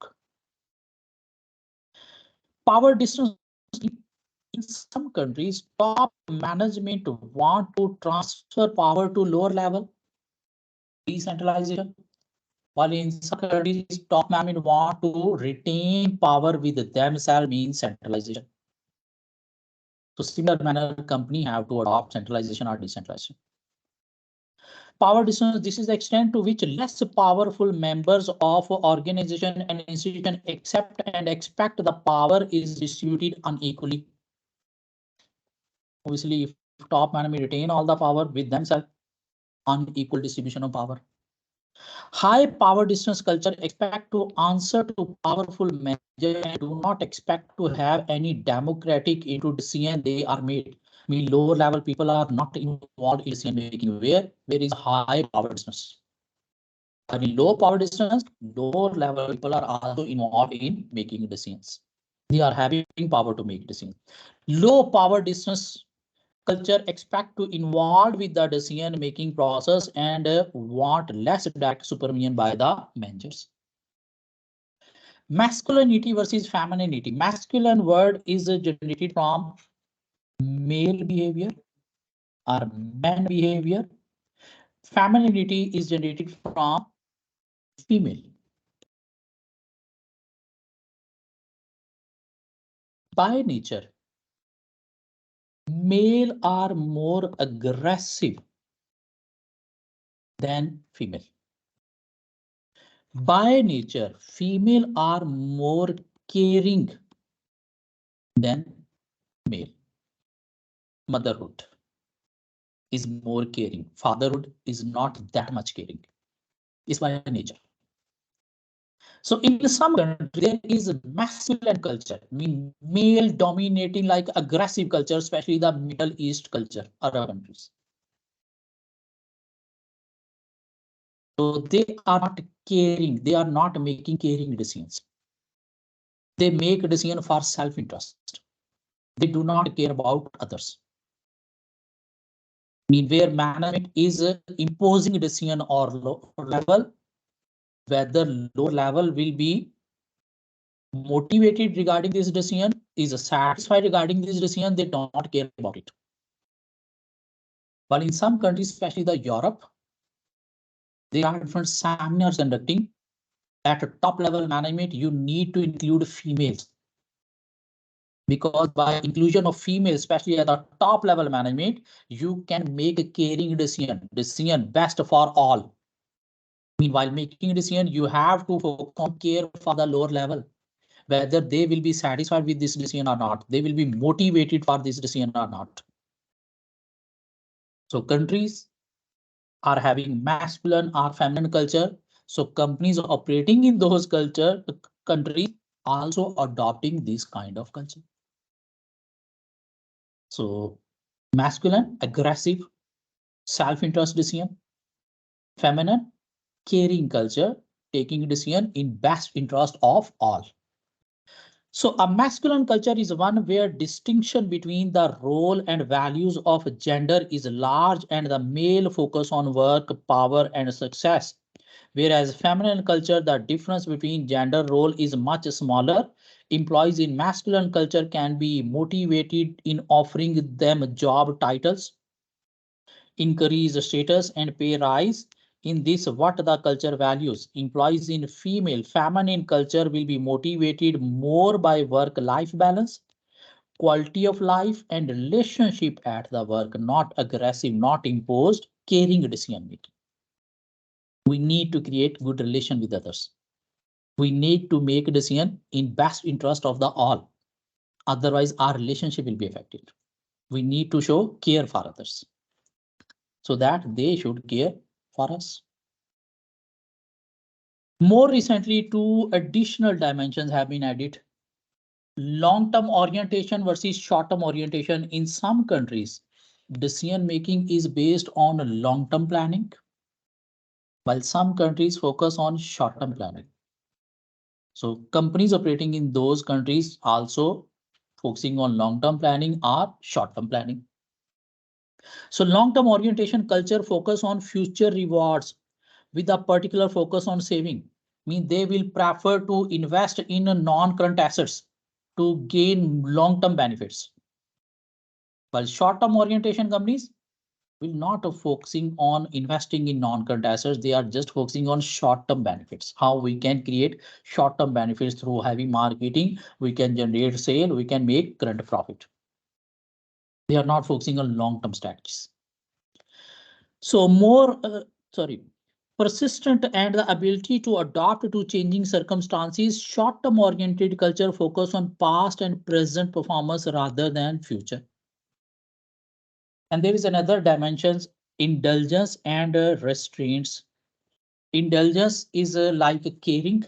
A: Power distance. In some countries, top management want to transfer power to lower level, decentralization. While in some countries, top management want to retain power with themselves, means centralization. So similar manner, company have to adopt centralization or decentralization. Power distance, this is the extent to which less powerful members of organization and institution accept and expect the power is distributed unequally. Obviously, if top management retain all the power with themselves, unequal distribution of power. High power distance culture expect to answer to powerful manager and do not expect to have any democratic into decision they are made. I mean, lower level people are not involved in decision making where there is high power distance. I mean, low power distance, lower level people are also involved in making decisions. They are having power to make decisions. Low power distance culture expect to involve with the decision making process and want less direct supervision by the managers. Masculinity versus femininity. Masculine word is generated from male behavior or man behavior. Femininity is generated from female. By nature, male are more aggressive than female. By nature, female are more caring than male. Motherhood. is more caring. Fatherhood is not that much caring. It's by nature. So in some countries, there is a masculine culture, I mean male dominating like aggressive culture, especially the Middle East culture, Arab countries. So they are not caring, they are not making caring decisions. They make a decision for self-interest. They do not care about others. I mean, where management is imposing a decision or low level, whether lower level will be motivated regarding this decision, is satisfied regarding this decision, they do not care about it. But in some countries, especially the Europe, there are different seminars conducting. At a top level management, you need to include females. Because by inclusion of females, especially at the top level management, you can make a caring decision best for all. Meanwhile, making a decision, you have to focus on care for the lower level, whether they will be satisfied with this decision or not. They will be motivated for this decision or not. So countries are having masculine or feminine culture. So companies operating in those countries also adopting this kind of culture. So masculine, aggressive, self-interest decision. Feminine, caring culture, taking decision in best interest of all. So a masculine culture is one where distinction between the role and values of gender is large and the male focus on work, power and success. Whereas feminine culture, the difference between gender role is much smaller. Employees in masculine culture can be motivated in offering them job titles, increase status and pay rise. In this, what the culture values, employees in feminine culture will be motivated more by work-life balance, quality of life and relationship at the work, not aggressive, not imposed, caring decision making. We need to create good relation with others. We need to make a decision in best interest of the all. Otherwise, our relationship will be affected. We need to show care for others so that they should care for us. More recently, two additional dimensions have been added. Long-term orientation versus short-term orientation. In some countries, decision making is based on long-term planning, while some countries focus on short-term planning. So companies operating in those countries also focusing on long-term planning or short-term planning. So long-term orientation culture focus on future rewards with a particular focus on saving. Mean they will prefer to invest in non-current assets to gain long-term benefits. While short-term orientation companies will not focusing on investing in non-current assets. They are just focusing on short-term benefits. How we can create short-term benefits through heavy marketing. We can generate sale. We can make current profit. They are not focusing on long-term strategies. So persistent and the ability to adapt to changing circumstances. Short-term oriented culture focus on past and present performance rather than future. And there is another dimensions, indulgence and restraints. Indulgence is like a caring.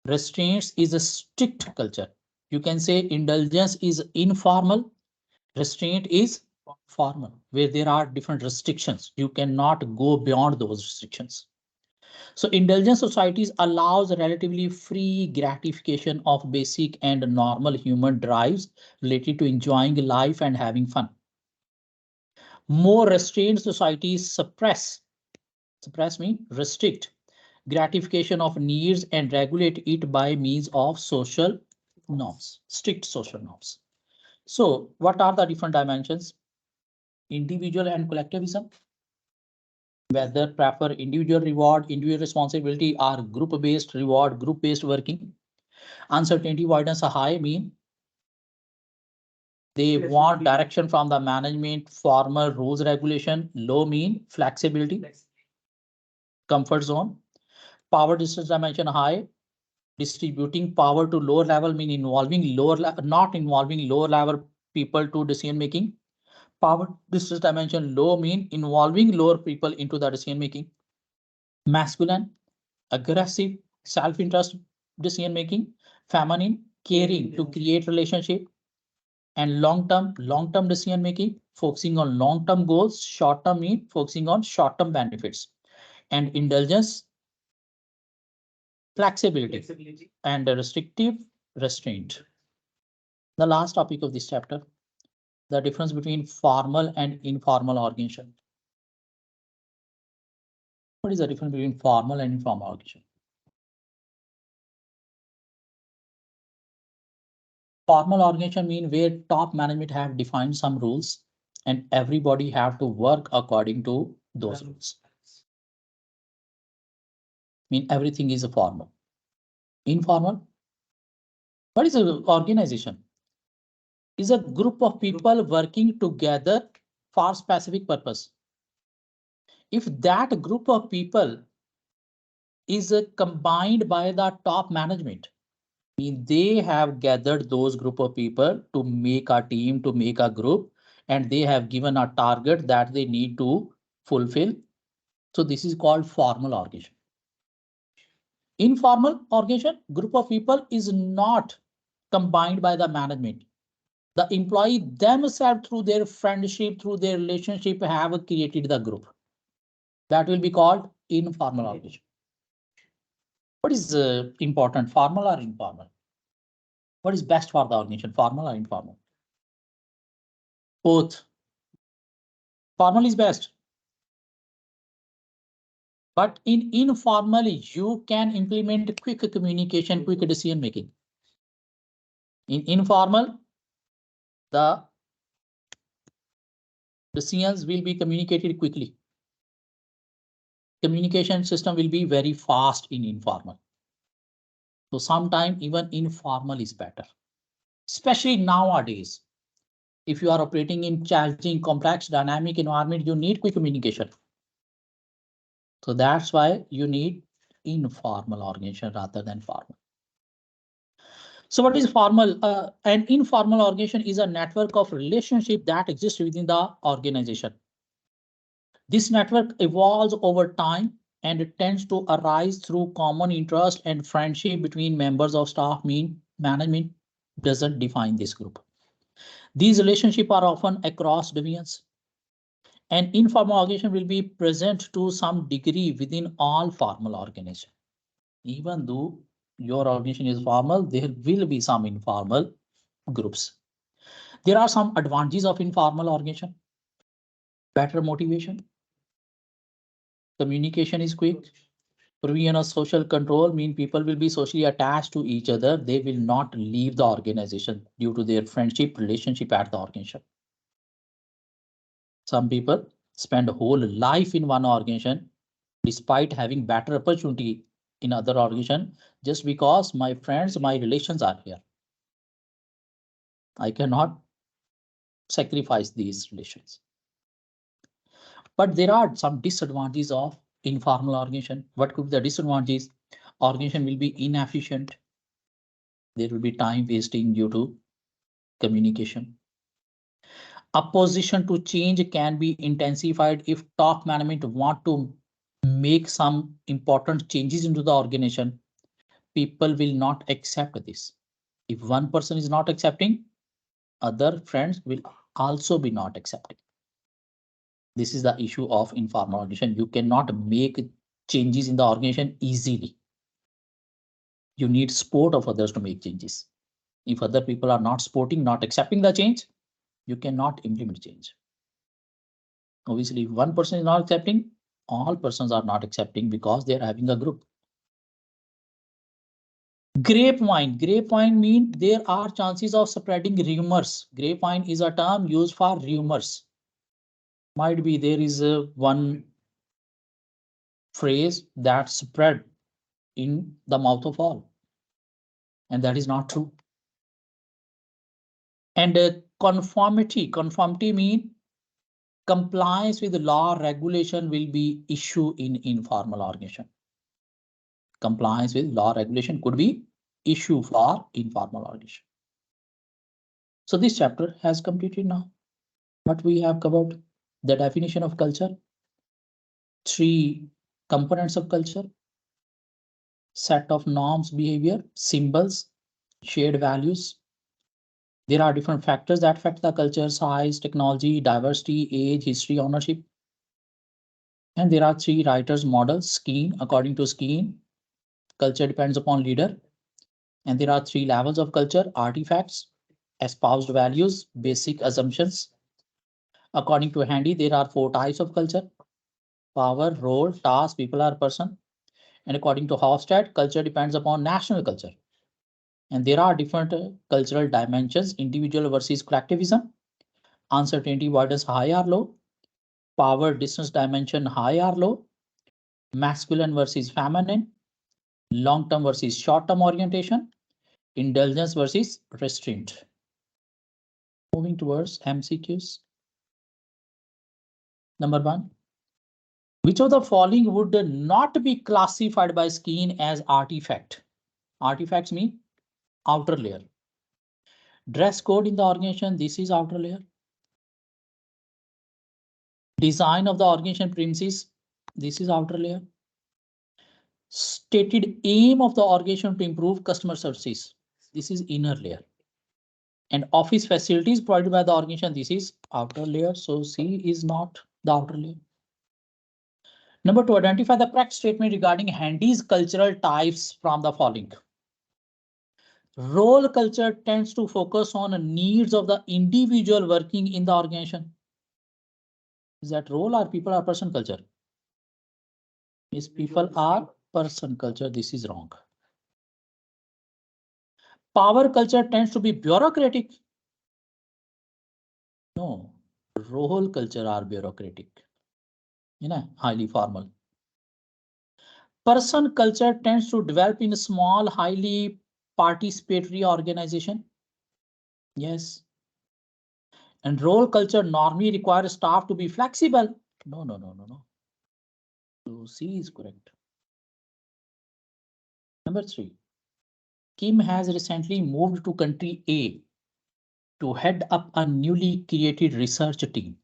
A: Restraints is a strict culture. You can say indulgence is informal. Restraint is formal, where there are different restrictions. You cannot go beyond those restrictions. So indulgent societies allows relatively free gratification of basic and normal human drives related to enjoying life and having fun. More restrained societies suppress mean restrict gratification of needs and regulate it by means of social norms, strict social norms. So what are the different dimensions? Individual and collectivism. Whether prefer individual reward, individual responsibility, or group-based reward, group-based working. Uncertainty avoidance, a high mean they want direction from the management, formal rules regulation. Low mean flexibility, comfort zone. Power distance dimension high, distributing power to lower level mean involving not involving lower level people to decision making. Power distance dimension. Low mean involving lower people into the decision making. Masculine, aggressive, self-interest decision making. Feminine, caring to create relationship. And long-term decision making, focusing on long-term goals. Short-term mean focusing on short-term benefits. And indulgence, flexibility. And restrictive, restraint. The last topic of this chapter, the difference between formal and informal organization. What is the difference between formal and informal organization? Formal organization mean where top management have defined some rules and everybody have to work according to those rules. Mean everything is a formal. Informal, what is an organization? Is a group of people working together for specific purpose. If that group of people is combined by the top management, mean they have gathered those group of people to make a team, to make a group, and they have given a target that they need to fulfill. So this is called formal organization. Informal organization, group of people is not combined by the management. The employee themselves through their friendship, through their relationship have created the group. That will be called informal organization. What is important, formal or informal? What is best for the organization, formal or informal? Both. Formal is best. But in informal, you can implement quick communication, quick decision making. In informal, the decisions will be communicated quickly. Communication system will be very fast in informal. So sometimes even informal is better, especially nowadays. If you are operating in challenging, complex, dynamic environment, you need quick communication. So that's why you need informal organization rather than formal. So what is formal? An informal organization is a network of relationship that exists within the organization. This network evolves over time and it tends to arise through common interest and friendship between members of staff. Mean management doesn't define this group. These relationships are often across divisions. An informal organization will be present to some degree within all formal organizations. Even though your organization is formal, there will be some informal groups. There are some advantages of informal organization. Better motivation. Communication is quick. Provision of social control mean people will be socially attached to each other. They will not leave the organization due to their friendship relationship at the organization. Some people spend a whole life in one organization despite having better opportunity in other organization just because my friends, my relations are here. I cannot sacrifice these relations. But there are some disadvantages of informal organization. What could be the disadvantages? Organization will be inefficient. There will be time wasting due to communication. Opposition to change can be intensified if top management want to make some important changes into the organization. People will not accept this. If one person is not accepting, other friends will also be not accepting. This is the issue of informal organization. You cannot make changes in the organization easily. You need support of others to make changes. If other people are not supporting, not accepting the change, you cannot implement change. Obviously, if one person is not accepting, all persons are not accepting because they are having a group. Grapevine mean there are chances of spreading rumors. Grapevine is a term used for rumors. Might be there is one phrase that spread in the mouth of all, and that is not true. And conformity mean compliance with law regulation will be issue in informal organization. Compliance with law regulation could be issue for informal organization. So this chapter has completed now. What we have covered? The definition of culture, three components of culture, set of norms, behavior, symbols, shared values. There are different factors that affect the culture: size, technology, diversity, age, history, ownership. And there are three writers' models: Skene, according to Skene, culture depends upon leader. And there are three levels of culture: artifacts, espoused values, basic assumptions. According to Handy, there are four types of culture: power, role, task, people or person. And according to Hofstad, culture depends upon national culture. And there are different cultural dimensions: individual versus collectivism, uncertainty avoidance high or low, power distance dimension high or low, masculine versus feminine, long term versus short term orientation, indulgence versus restraint. Moving towards MCQs. Number one, which of the following would not be classified by Skene as artifact? Artifacts mean outer layer. Dress code in the organization, this is outer layer. Design of the organization premises, this is outer layer. Stated aim of the organization to improve customer services, this is inner layer. And office facilities provided by the organization, this is outer layer. So C is not the outer layer. Number two, identify the correct statement regarding Handy's cultural types from the following. Role culture tends to focus on needs of the individual working in the organization. Is that role or people or person culture? Is people are person culture, this is wrong. Power culture tends to be bureaucratic. No, role culture are bureaucratic, highly formal. Person culture tends to develop in a small, highly participatory organization. Yes. And role culture normally requires staff to be flexible. No. So C is correct. Number three, Kim has recently moved to country A to head up a newly created research team.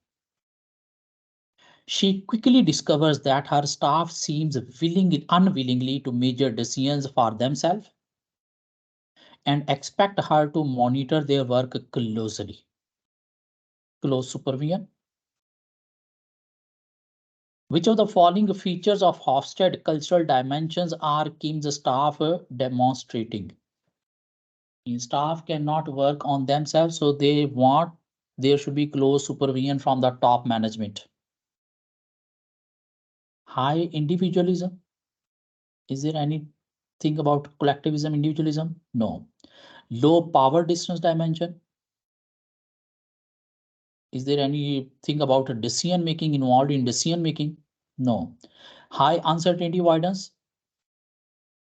A: She quickly discovers that her staff seems unwillingly to major decisions for themselves and expect her to monitor their work closely. Close supervision. Which of the following features of Hofstede cultural dimensions are Kim's staff demonstrating? Staff cannot work on themselves, so they want there should be close supervision from the top management. High individualism. Is there anything about collectivism, individualism? No. Low power distance dimension. Is there anything about decision making involved in decision making? No. High uncertainty avoidance.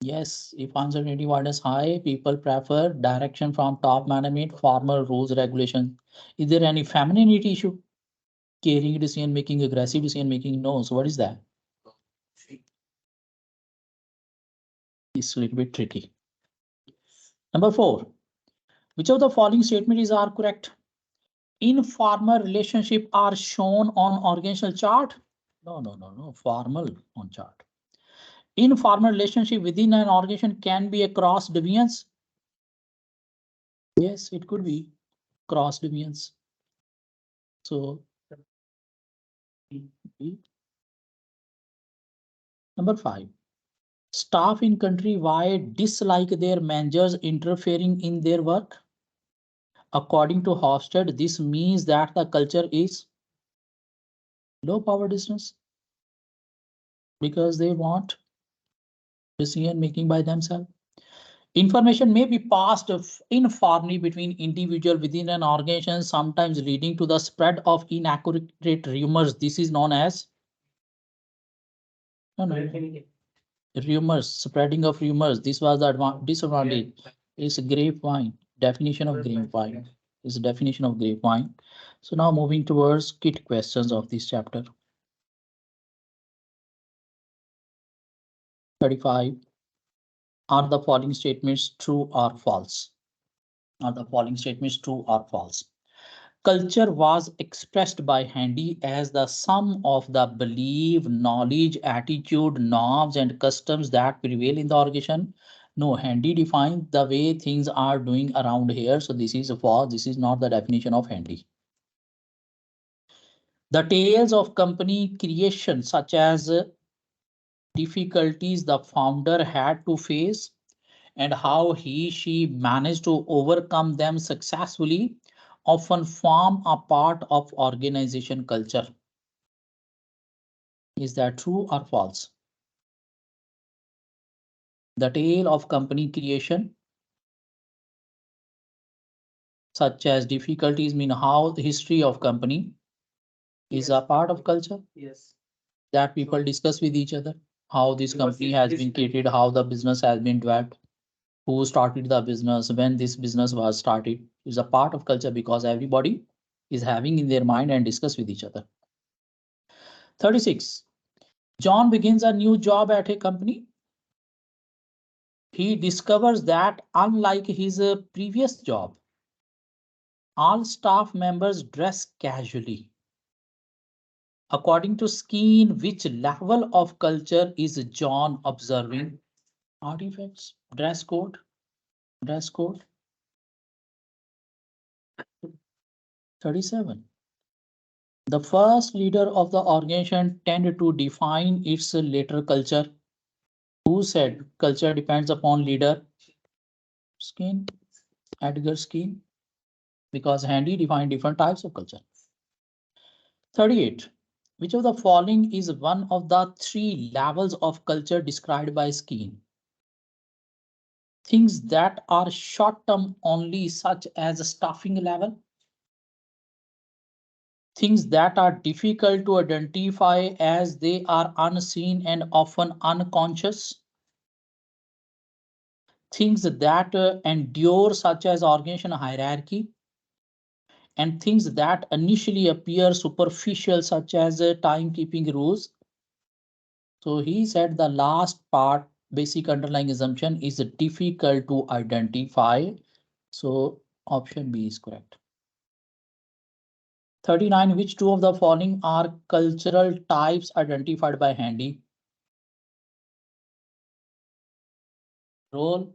A: Yes, if uncertainty avoidance high, people prefer direction from top management, formal rules, regulation. Is there any femininity issue? Caring decision making, aggressive decision making? No. So what is that? It's a little bit tricky. Number four, which of the following statements are correct? Informal relationship are shown on organizational chart? No. Formal on chart. Informal relationship within an organization can be across divisions. Yes, it could be cross divisions. So number five, staff in country wide dislike their managers interfering in their work. According to Hofstede, this means that the culture is low power distance because they want decision making by themselves. Information may be passed informally between individuals within an organization, sometimes leading to the spread of inaccurate rumors. This is known as rumors, spreading of rumors. This was the disadvantage. It's grapevine. Definition of grapevine is a definition of grapevine. So now moving towards kit questions of this chapter. 35. Are the following statements true or false? Are the following statements true or false? Culture was expressed by Handy as the sum of the belief, knowledge, attitude, norms, and customs that prevail in the organization. No, Handy defined the way things are doing around here. So this is false. This is not the definition of Handy. The tales of company creation, such as difficulties the founder had to face and how she managed to overcome them successfully, often form a part of organization culture. Is that true or false? The tale of company creation, such as difficulties, mean how the history of company is a part of culture.
C: Yes.
A: That people discuss with each other, how this company has been created, how the business has been developed, who started the business, when this business was started, is a part of culture because everybody is having in their mind and discuss with each other. 36. John begins a new job at a company. He discovers that unlike his previous job, all staff members dress casually. According to Skeen, which level of culture is John observing? Artifacts, dress code, dress code. 37. The first leader of the organization tended to define its later culture. Who said culture depends upon leader? Skeen, Edgar Skeen, because Handy defined different types of culture. 38. Which of the following is one of the three levels of culture described by Skeen? Things that are short-term only, such as staffing level. Things that are difficult to identify as they are unseen and often unconscious. Things that endure, such as organization hierarchy. And things that initially appear superficial, such as timekeeping rules. So he said the last part, basic underlying assumption, is difficult to identify. So option B is correct. 39. Which two of the following are cultural types identified by Handy? Role,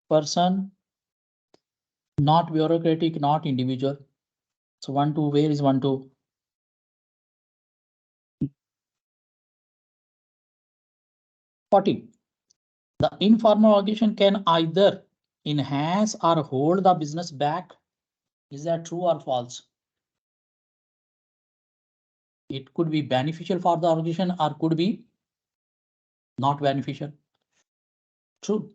A: person, not bureaucratic, not individual. So 1, 2, where is 1, 2? 40. The informal organization can either enhance or hold the business back. Is that true or false? It could be beneficial for the organization or could be not beneficial. True.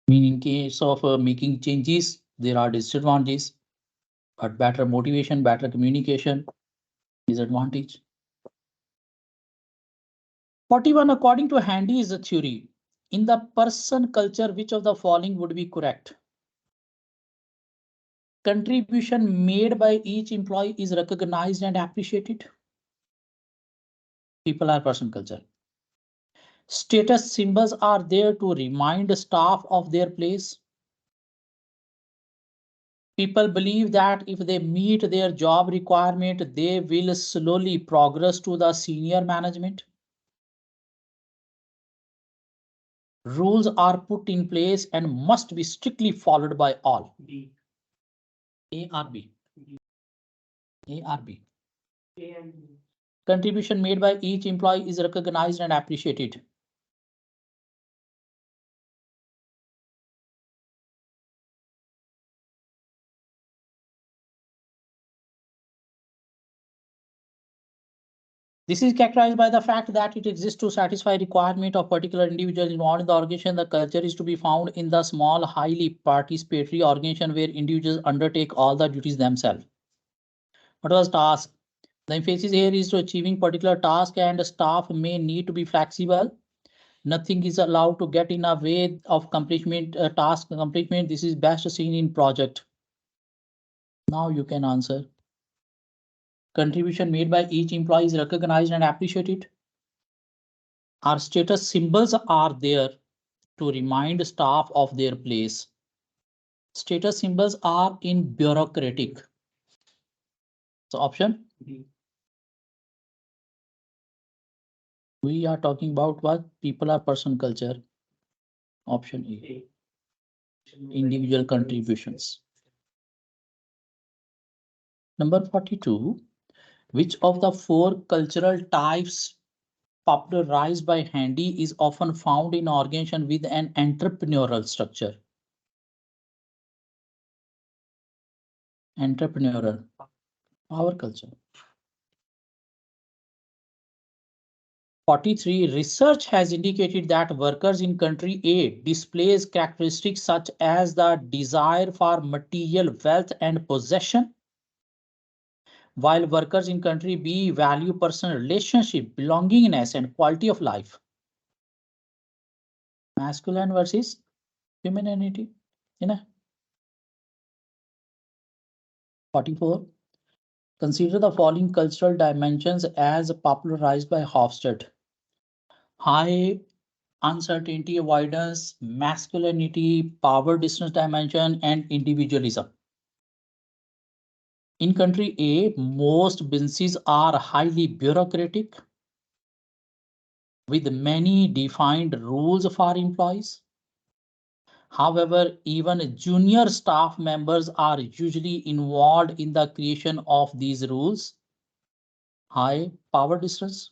A: Meaning in case of making changes, there are disadvantages, but better motivation, better communication is advantage. 41. According to Handy is a theory. In the person culture, which of the following would be correct? Contribution made by each employee is recognized and appreciated. People are person culture. Status symbols are there to remind staff of their place. People believe that if they meet their job requirement, they will slowly progress to the senior management. Rules are put in place and must be strictly followed by all.
C: B.
A: A or B? A or B?
C: A and B.
A: Contribution made by each employee is recognized and appreciated. This is characterized by the fact that it exists to satisfy requirement of particular individuals involved in the organization. The culture is to be found in the small, highly participatory organization where individuals undertake all the duties themselves. What was task? The emphasis here is to achieving particular task and staff may need to be flexible. Nothing is allowed to get in a way of accomplishment, task accomplishment. This is best seen in project. Now you can answer. Contribution made by each employee is recognized and appreciated. Our status symbols are there to remind staff of their place. Status symbols are in bureaucratic. So option B. We are talking about what people are person culture. Option A. Individual contributions. Number 42. Which of the four cultural types popularized by Handy is often found in organization with an entrepreneurial structure? Entrepreneurial. Power culture. 43. Research has indicated that workers in country A displays characteristics such as the desire for material wealth and possession, while workers in country B value personal relationship, belongingness, and quality of life. Masculine versus femininity. You know? 44. Consider the following cultural dimensions as popularized by Hofstede. High uncertainty avoidance, masculinity, power distance dimension, and individualism. In country A, most businesses are highly bureaucratic with many defined rules for employees. However, even junior staff members are usually involved in the creation of these rules. High power distance,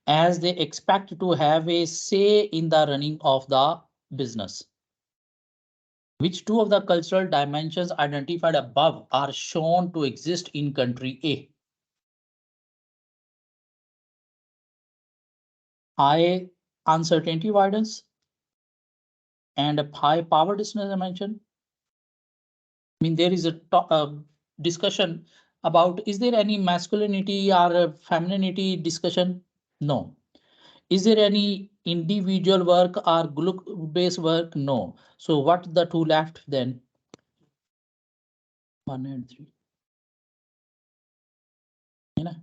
A: as they expect to have a say in the running of the business. Which two of the cultural dimensions identified above are shown to exist in country A? High uncertainty avoidance and a high power distance dimension. I mean, there is a discussion about is there any masculinity or femininity discussion? No. Is there any individual work or group based work? No. So what the two left then? 1 and 3. You know?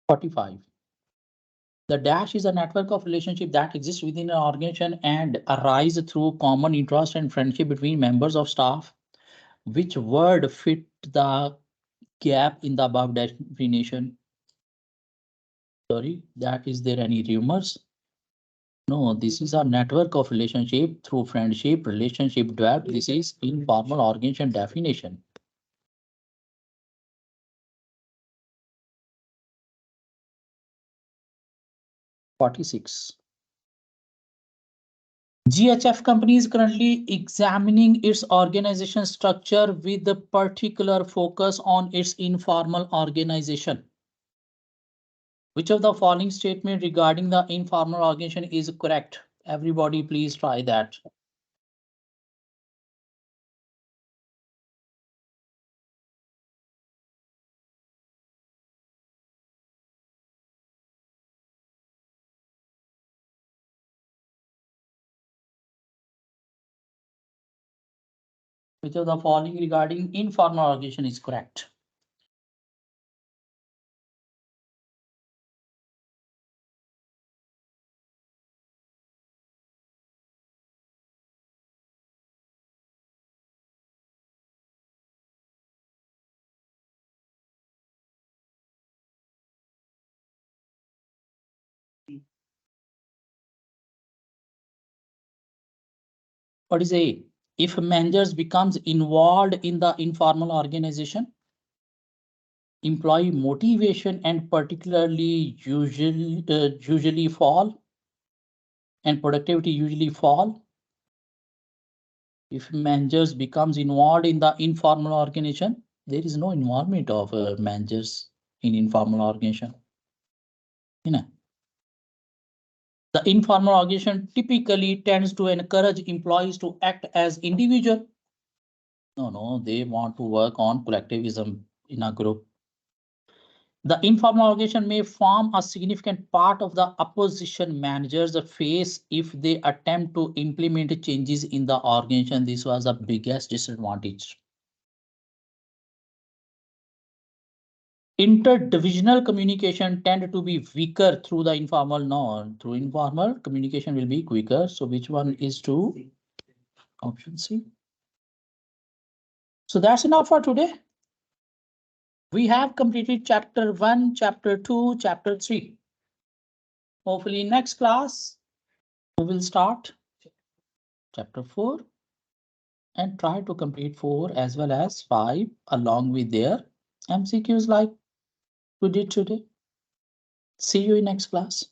A: 45. The dash is a network of relationship that exists within an organization and arise through common interest and friendship between members of staff. Which word fit the gap in the above definition? Sorry, that is there any rumors? No, this is a network of relationship through friendship, relationship developed. This is informal organization definition. 46. GHF company is currently examining its organization structure with a particular focus on its informal organization. Which of the following statement regarding the informal organization is correct? Everybody, please try that. Which of the following regarding informal organization is correct? What is A? If managers becomes involved in the informal organization, employee motivation and particularly usually fall, and productivity usually fall. If managers becomes involved in the informal organization, there is no involvement of managers in informal organization. You know, the informal organization typically tends to encourage employees to act as individual. No, they want to work on collectivism in a group. The informal organization may form a significant part of the opposition managers face if they attempt to implement changes in the organization. This was the biggest disadvantage. Interdivisional communication tend to be weaker through the informal. No, through informal communication will be quicker. So which one is true? Option C. So that's enough for today. We have completed chapter 1, chapter 2, chapter 3. Hopefully next class, we will start chapter 4 and try to complete 4 as well as 5 along with their MCQs like we did today. See you in next class.